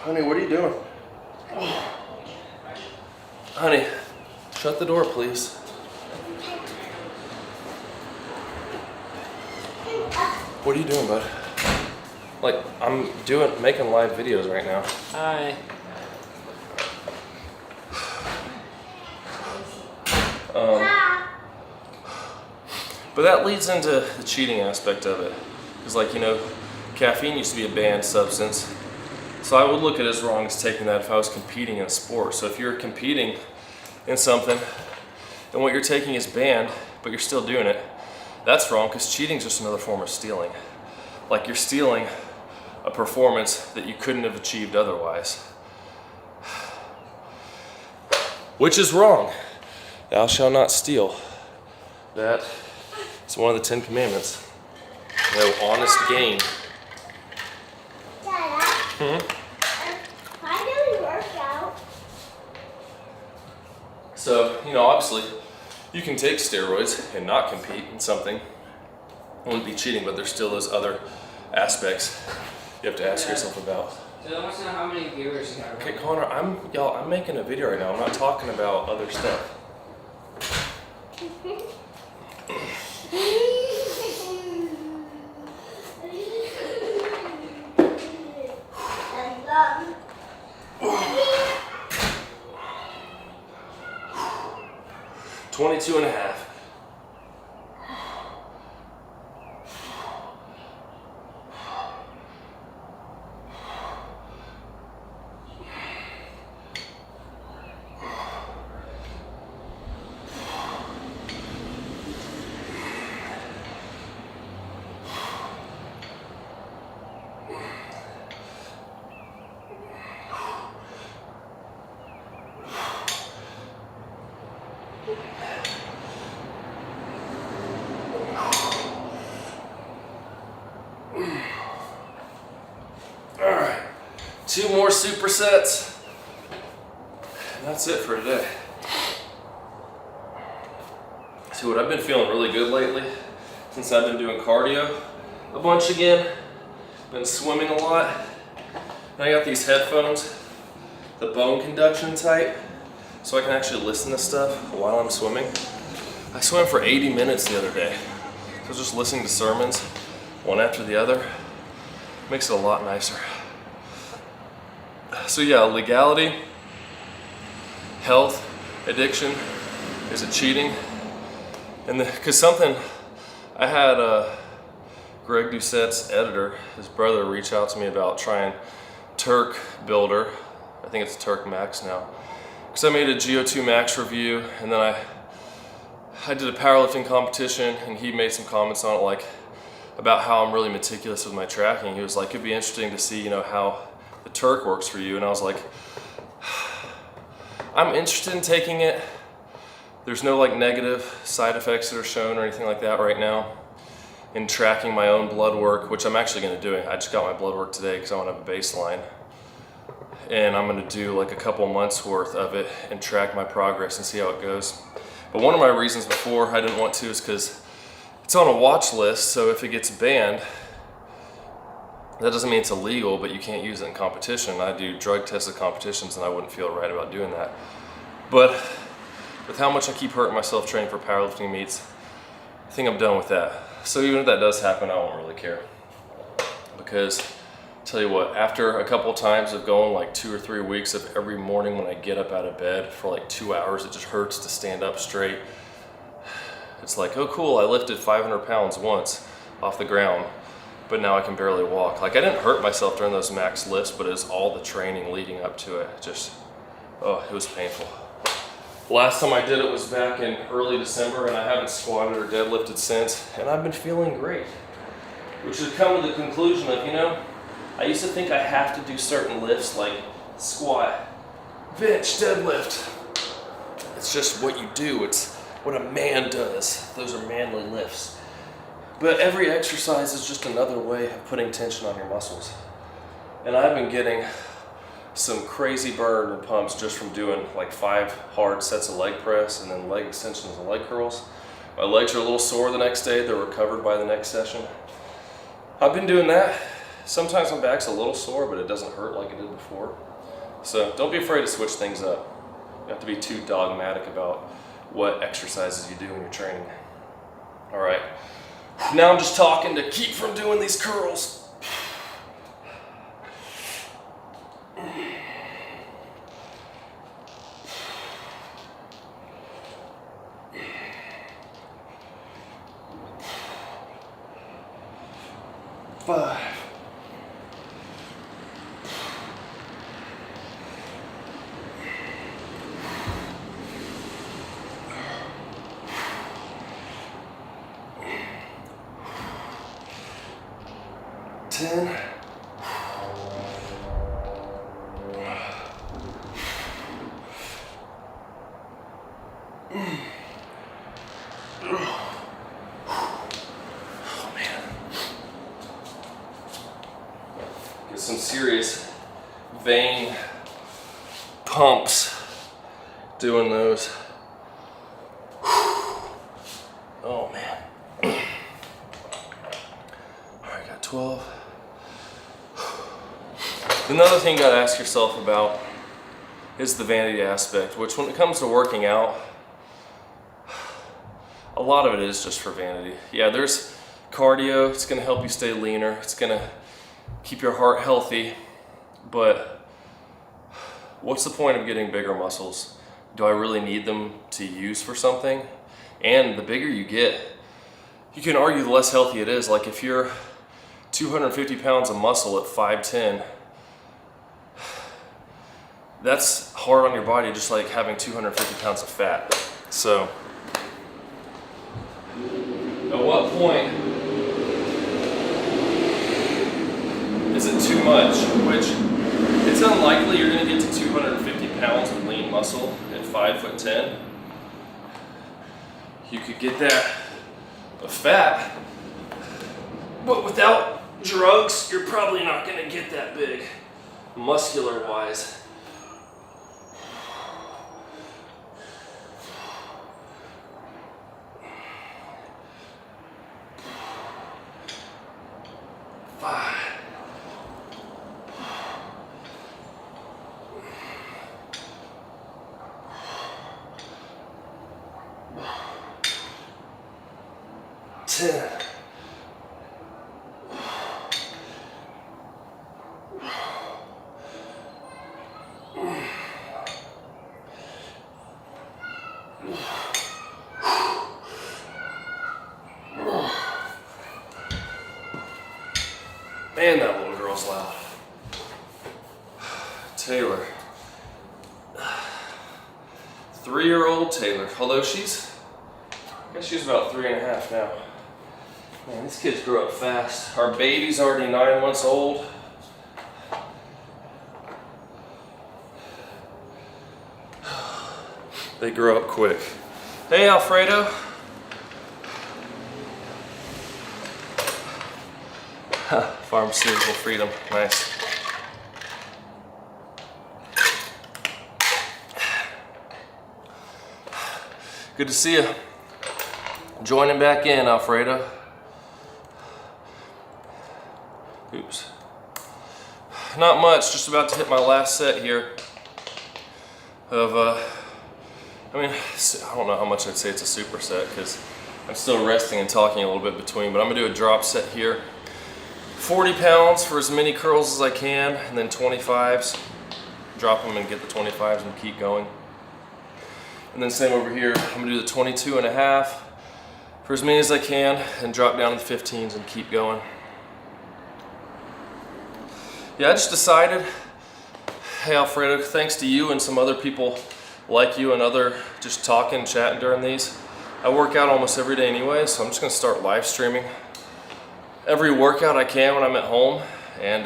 Honey, what are you doing? Honey, shut the door, please. What are you doing, bud? Like, I'm making live videos right now.
Hi.
But that leads into the cheating aspect of it. Because, like, you know, caffeine used to be a banned substance. So I would look at it as wrong as taking that if I was competing in a sport. So if you're competing in something and what you're taking is banned, but you're still doing it, that's wrong, because cheating is just another form of stealing. Like, you're stealing a performance that you couldn't have achieved otherwise. Which is wrong. Thou shalt not steal. That is one of the 10 Commandments. No honest gain. So, you know, obviously, you can take steroids and not compete in something. It wouldn't be cheating, but there's still those other aspects you have to ask yourself about.
So I want to know how many viewers you have.
Okay, Connor, I'm making a video right now. I'm not talking about other stuff. $22 and a half. All right, 2 more supersets, and that's it for today. See, what I've been feeling really good lately, since I've been doing cardio a bunch again, been swimming a lot, and I got these headphones, the bone conduction type, so I can actually listen to stuff while I'm swimming. I swam for 80 minutes the other day. So I was just listening to sermons, one after the other. Makes it a lot nicer. So yeah, legality, health, addiction, is it cheating? And because something, I had Greg Doucette's editor, his brother, reached out to me about trying Turk Builder. I think it's Turk Max now. Because I made a GO2 Max review, and then I did a powerlifting competition, and he made some comments on it, like about how I'm really meticulous with my tracking. He was like, it'd be interesting to see, how the Turk works for you. And I was like, I'm interested in taking it. There's no like negative side effects that are shown or anything like that right now. In tracking my own blood work, which I'm actually gonna do. I just got my blood work today because I want to have a baseline. And I'm gonna do like a couple months worth of it and track my progress and see how it goes. But one of my reasons before I didn't want to is because it's on a watch list, so if it gets banned, that doesn't mean it's illegal, but you can't use it in competition. I do drug tested competitions and I wouldn't feel right about doing that. But with how much I keep hurting myself training for powerlifting meets, I think I'm done with that. So even if that does happen, I won't really care. Because, tell you what, after a couple times of going like 2 or 3 weeks of every morning when I get up out of bed for like 2 hours, it just hurts to stand up straight. It's like, oh cool, I lifted 500 pounds once off the ground, but now I can barely walk. Like I didn't hurt myself during those max lifts, but it was all the training leading up to it. It was painful. Last time I did it was back in early December, and I haven't squatted or deadlifted since, and I've been feeling great. Which has come to the conclusion of, I used to think I have to do certain lifts like squat, bench, deadlift. It's just what you do. It's what a man does. Those are manly lifts. But every exercise is just another way of putting tension on your muscles. And I've been getting some crazy burn and pumps just from doing like 5 hard sets of leg press and then leg extensions and leg curls. My legs are a little sore the next day. They're recovered by the next session. I've been doing that. Sometimes my back's a little sore, but it doesn't hurt like it did before. So don't be afraid to switch things up. You have to be too dogmatic about what exercises you do when you're training. All right, now I'm just talking to keep from doing these curls. Five. 10. Oh man. Get some serious vein pumps doing those. Oh man. Alright, got 12. Another thing you gotta ask yourself about is the vanity aspect, which when it comes to working out, a lot of it is just for vanity. Yeah, there's cardio, it's gonna help you stay leaner, it's gonna keep your heart healthy, but what's the point of getting bigger muscles? Do I really need them to use for something? And the bigger you get, you can argue the less healthy it is. Like if you're 250 pounds of muscle at 5'10", that's hard on your body, just like having 250 pounds of fat. So, at what point is it too much? Which, it's unlikely you're gonna get to 250 pounds of lean muscle at 5'10". You could get that of fat, but without drugs, you're probably not gonna get that big, muscular-wise. And that little girl's loud. Taylor. 3-year-old Taylor. Although I guess she's about 3.5 now. Man, these kids grow up fast. Our baby's already 9 months old. They grow up quick. Hey, Alfredo. Pharmaceutical freedom, nice. Good to see you. Joining back in, Alfredo. Oops. Not much, just about to hit my last set here of, I don't know how much I'd say it's a superset because I'm still resting and talking a little bit between, but I'm gonna do a drop set here. 40 pounds for as many curls as I can, and then 25s. Drop them and get the 25s and keep going. And then same over here, I'm gonna do the 22.5 for as many as I can, and drop down to the 15s and keep going. Yeah, I just decided, hey Alfredo, thanks to you and some other people like you and other just talking, chatting during these. I work out almost every day anyway, so I'm just gonna start live streaming every workout I can when I'm at home, and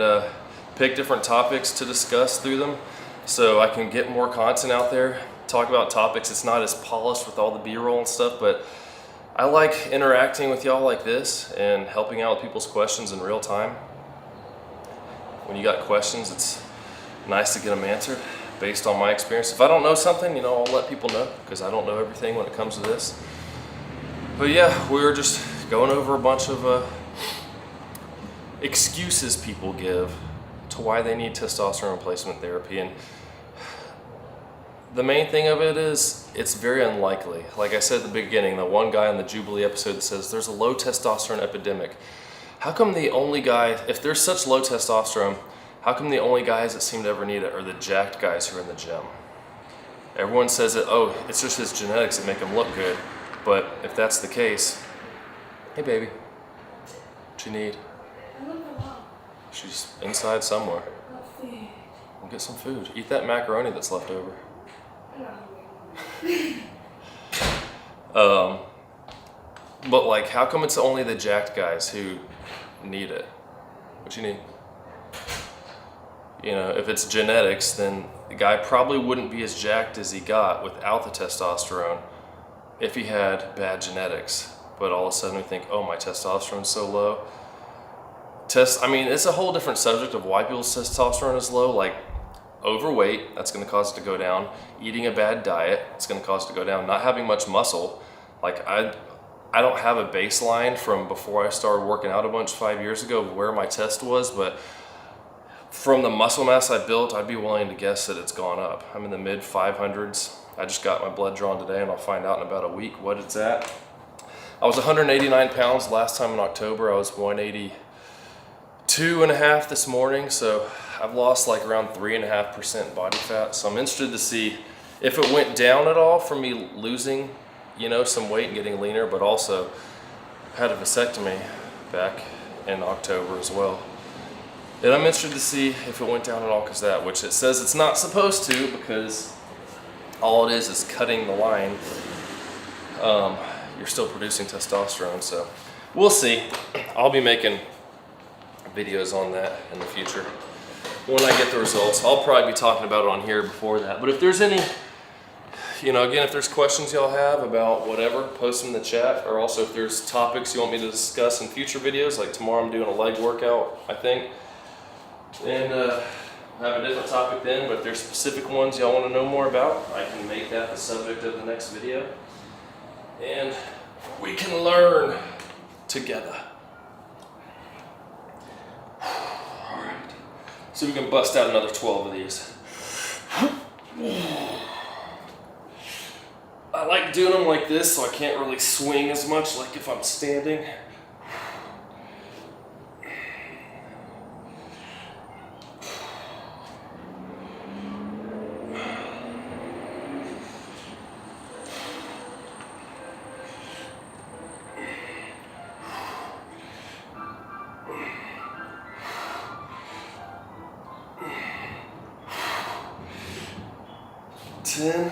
pick different topics to discuss through them so I can get more content out there, talk about topics. It's not as polished with all the B-roll and stuff, but I like interacting with y'all like this and helping out with people's questions in real time. When you got questions, it's nice to get them answered based on my experience. If I don't know something, I'll let people know because I don't know everything when it comes to this. But yeah, we were just going over a bunch of excuses people give to why they need testosterone replacement therapy, and the main thing of it is it's very unlikely. Like I said at the beginning, the one guy in the Jubilee episode that says there's a low testosterone epidemic. How come the only guy, if there's such low testosterone, how come the only guys that seem to ever need it are the jacked guys who are in the gym? Everyone says that, oh, it's just his genetics that make him look good. But if that's the case, hey baby, what you need? She's inside somewhere. We'll get some food. Eat that macaroni that's left over. But like, how come it's only the jacked guys who need it? What you need? If it's genetics, then the guy probably wouldn't be as jacked as he got without the testosterone if he had bad genetics. But all of a sudden we think, oh, my testosterone's so low. It's a whole different subject of why people's testosterone is low. Like overweight, that's going to cause it to go down. Eating a bad diet, it's going to cause it to go down. Not having much muscle. Like I don't have a baseline from before I started working out a bunch 5 years ago of where my test was, but from the muscle mass I built, I'd be willing to guess that it's gone up. I'm in the mid 500s. I just got my blood drawn today, and I'll find out in about a week what it's at. I was 189 pounds last time in October. I was 182.5 this morning, so I've lost like around 3.5% body fat. So I'm interested to see if it went down at all from me losing, some weight and getting leaner, but also had a vasectomy back in October as well. And I'm interested to see if it went down at all because of that, which it says it's not supposed to, because all it is cutting the line. You're still producing testosterone, so we'll see. I'll be making videos on that in the future. When I get the results, I'll probably be talking about it on here before that. But if there's any, again, if there's questions y'all have about whatever, post them in the chat. Or also if there's topics you want me to discuss in future videos, like tomorrow I'm doing a leg workout, I think. And have a different topic then, but if there's specific ones y'all want to know more about, I can make that the subject of the next video. And we can learn together. All right. So we can bust out another 12 of these. I like doing them like this so I can't really swing as much like if I'm standing. 10.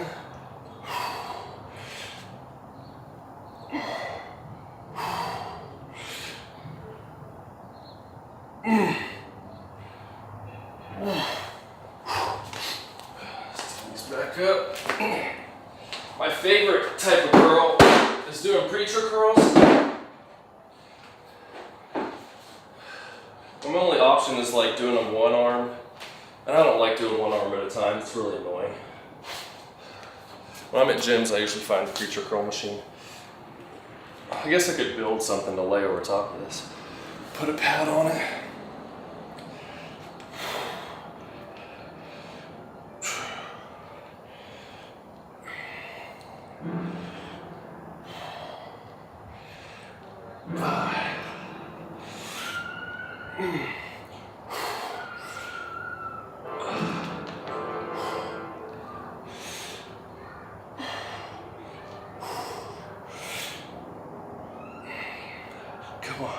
Back up. My favorite type of curl is doing preacher curls. My only option is like doing them one arm, and I don't like doing one arm at a time. It's really annoying. When I'm at gyms, I usually find the preacher curl machine. I guess I could build something to lay over top of this. Put a pad on it. Come on.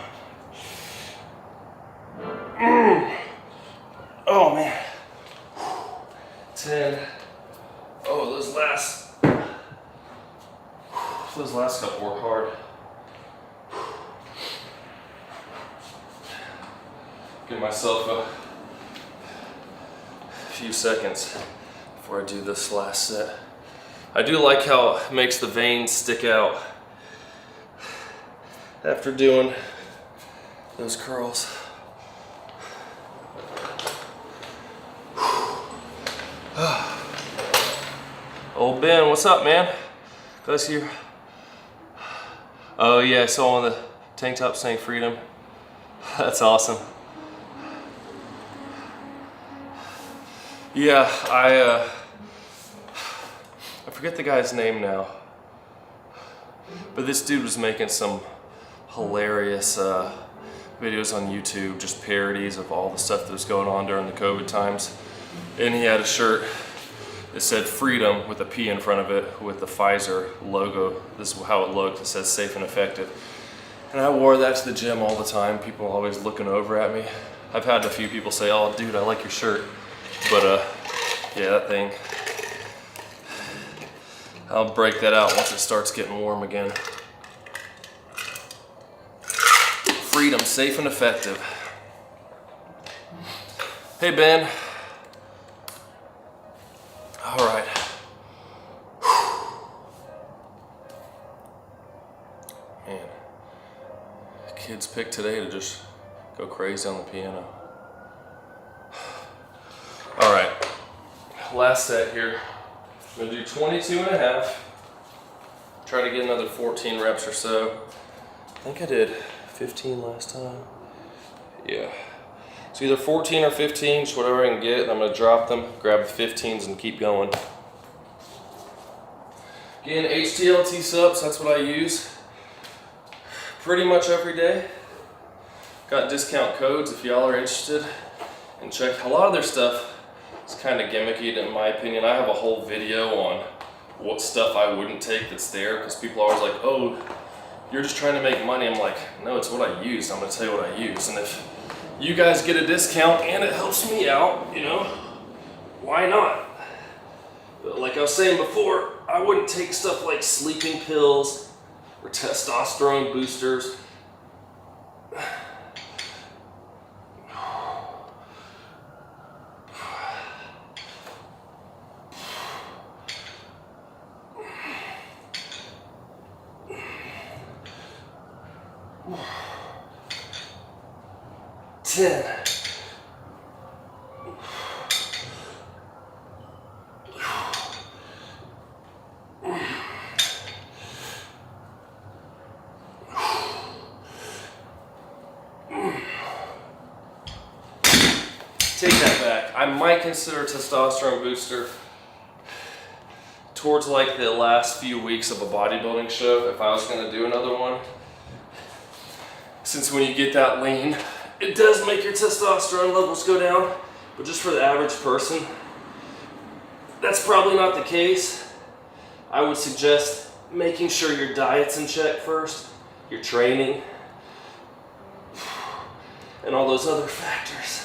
Oh man. 10. Oh, those last couple were hard. Give myself a few seconds before I do this last set. I do like how it makes the veins stick out after doing those curls. Old Ben, what's up, man? Glad to see you. Oh yeah, I saw on the tank top saying freedom. That's awesome. Yeah, I forget the guy's name now, but this dude was making some hilarious videos on YouTube, just parodies of all the stuff that was going on during the COVID times. And he had a shirt that said freedom with a P in front of it with the Pfizer logo. This is how it looked. It says safe and effective. And I wore that to the gym all the time. People always looking over at me. I've had a few people say, oh dude, I like your shirt. But yeah, that thing, I'll break that out once it starts getting warm again. Freedom, safe and effective. Hey Ben. All right. Man, kids picked today to just go crazy on the piano. All right, last set here. I'm gonna do 22 and a half. Try to get another 14 reps or so. I think I did 15 last time. Yeah. So either 14 or 15, just whatever I can get. And I'm gonna drop them, grab the 15s and keep going. Again, HTLT subs, that's what I use pretty much every day. Got discount codes if y'all are interested. And check a lot of their stuff. It's kind of gimmicky in my opinion. I have a whole video on what stuff I wouldn't take that's there, because people are always like, oh, you're just trying to make money. I'm like, no, it's what I use. I'm gonna tell you what I use. And if you guys get a discount and it helps me out, you know, why not? But like I was saying before, I wouldn't take stuff like sleeping pills or testosterone boosters. 10. Take that back. I might consider a testosterone booster towards like the last few weeks of a bodybuilding show if I was going to do another one. Since when you get that lean, it does make your testosterone levels go down, but just for the average person, that's probably not the case. I would suggest making sure your diet's in check first, your training, and all those other factors.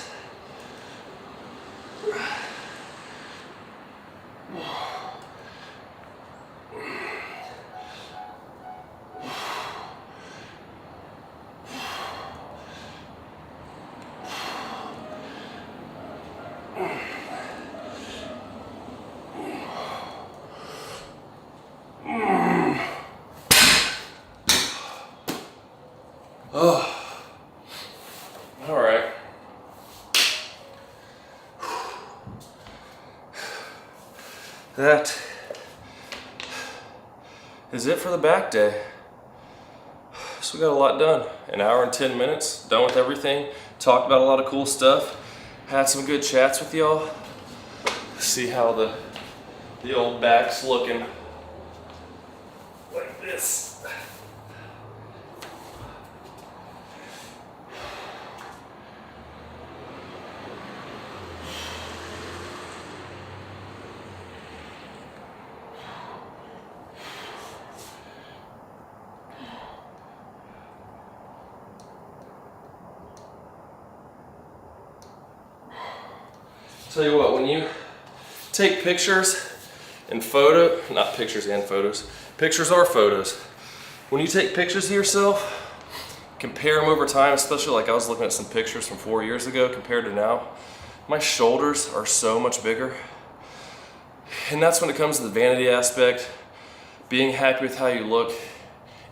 Oh, all right. That is it for the back day. So we got a lot done. An hour and 10 minutes, done with everything. Talked about a lot of cool stuff. Had some good chats with y'all. See how the old back's looking like this. Tell you what, when you take pictures and not pictures and photos, pictures are photos. When you take pictures of yourself, compare them over time, especially like I was looking at some pictures from 4 years ago compared to now, my shoulders are so much bigger. And that's when it comes to the vanity aspect, being happy with how you look.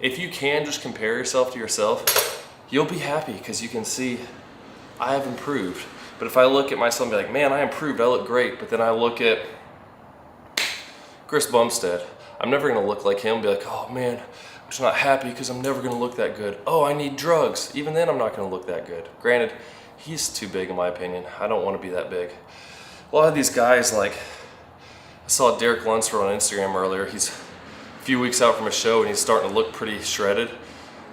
If you can just compare yourself to yourself, you'll be happy because you can see I have improved. But if I look at myself and be like, man, I improved, I look great, but then I look at Chris Bumstead, I'm never gonna look like him and be like, oh man, I'm just not happy because I'm never gonna look that good. Oh, I need drugs. Even then, I'm not gonna look that good. Granted, he's too big in my opinion. I don't wanna be that big. A lot of these guys, like, I saw Derek Lunsford on Instagram earlier. He's a few weeks out from a show and he's starting to look pretty shredded.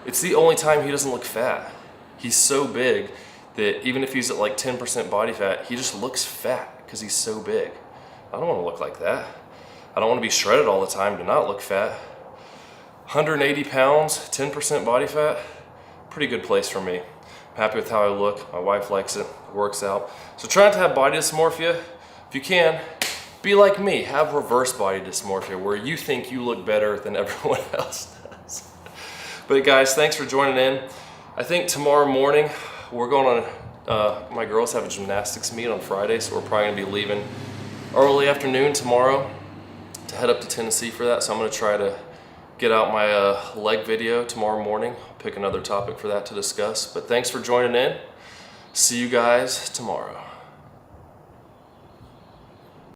It's the only time he doesn't look fat. He's so big that even if he's at like 10% body fat, he just looks fat because he's so big. I don't want to look like that. I don't want to be shredded all the time to not look fat. 180 pounds, 10% body fat, pretty good place for me. I'm happy with how I look. My wife likes it, it works out. So trying to have body dysmorphia, if you can, be like me, have reverse body dysmorphia where you think you look better than everyone else does. But guys, thanks for joining in. I think tomorrow morning, we're going on, my girls have a gymnastics meet on Friday, so we're probably gonna be leaving early afternoon tomorrow to head up to Tennessee for that. So I'm gonna try to get out my leg video tomorrow morning. Pick another topic for that to discuss. But thanks for joining in. See you guys tomorrow.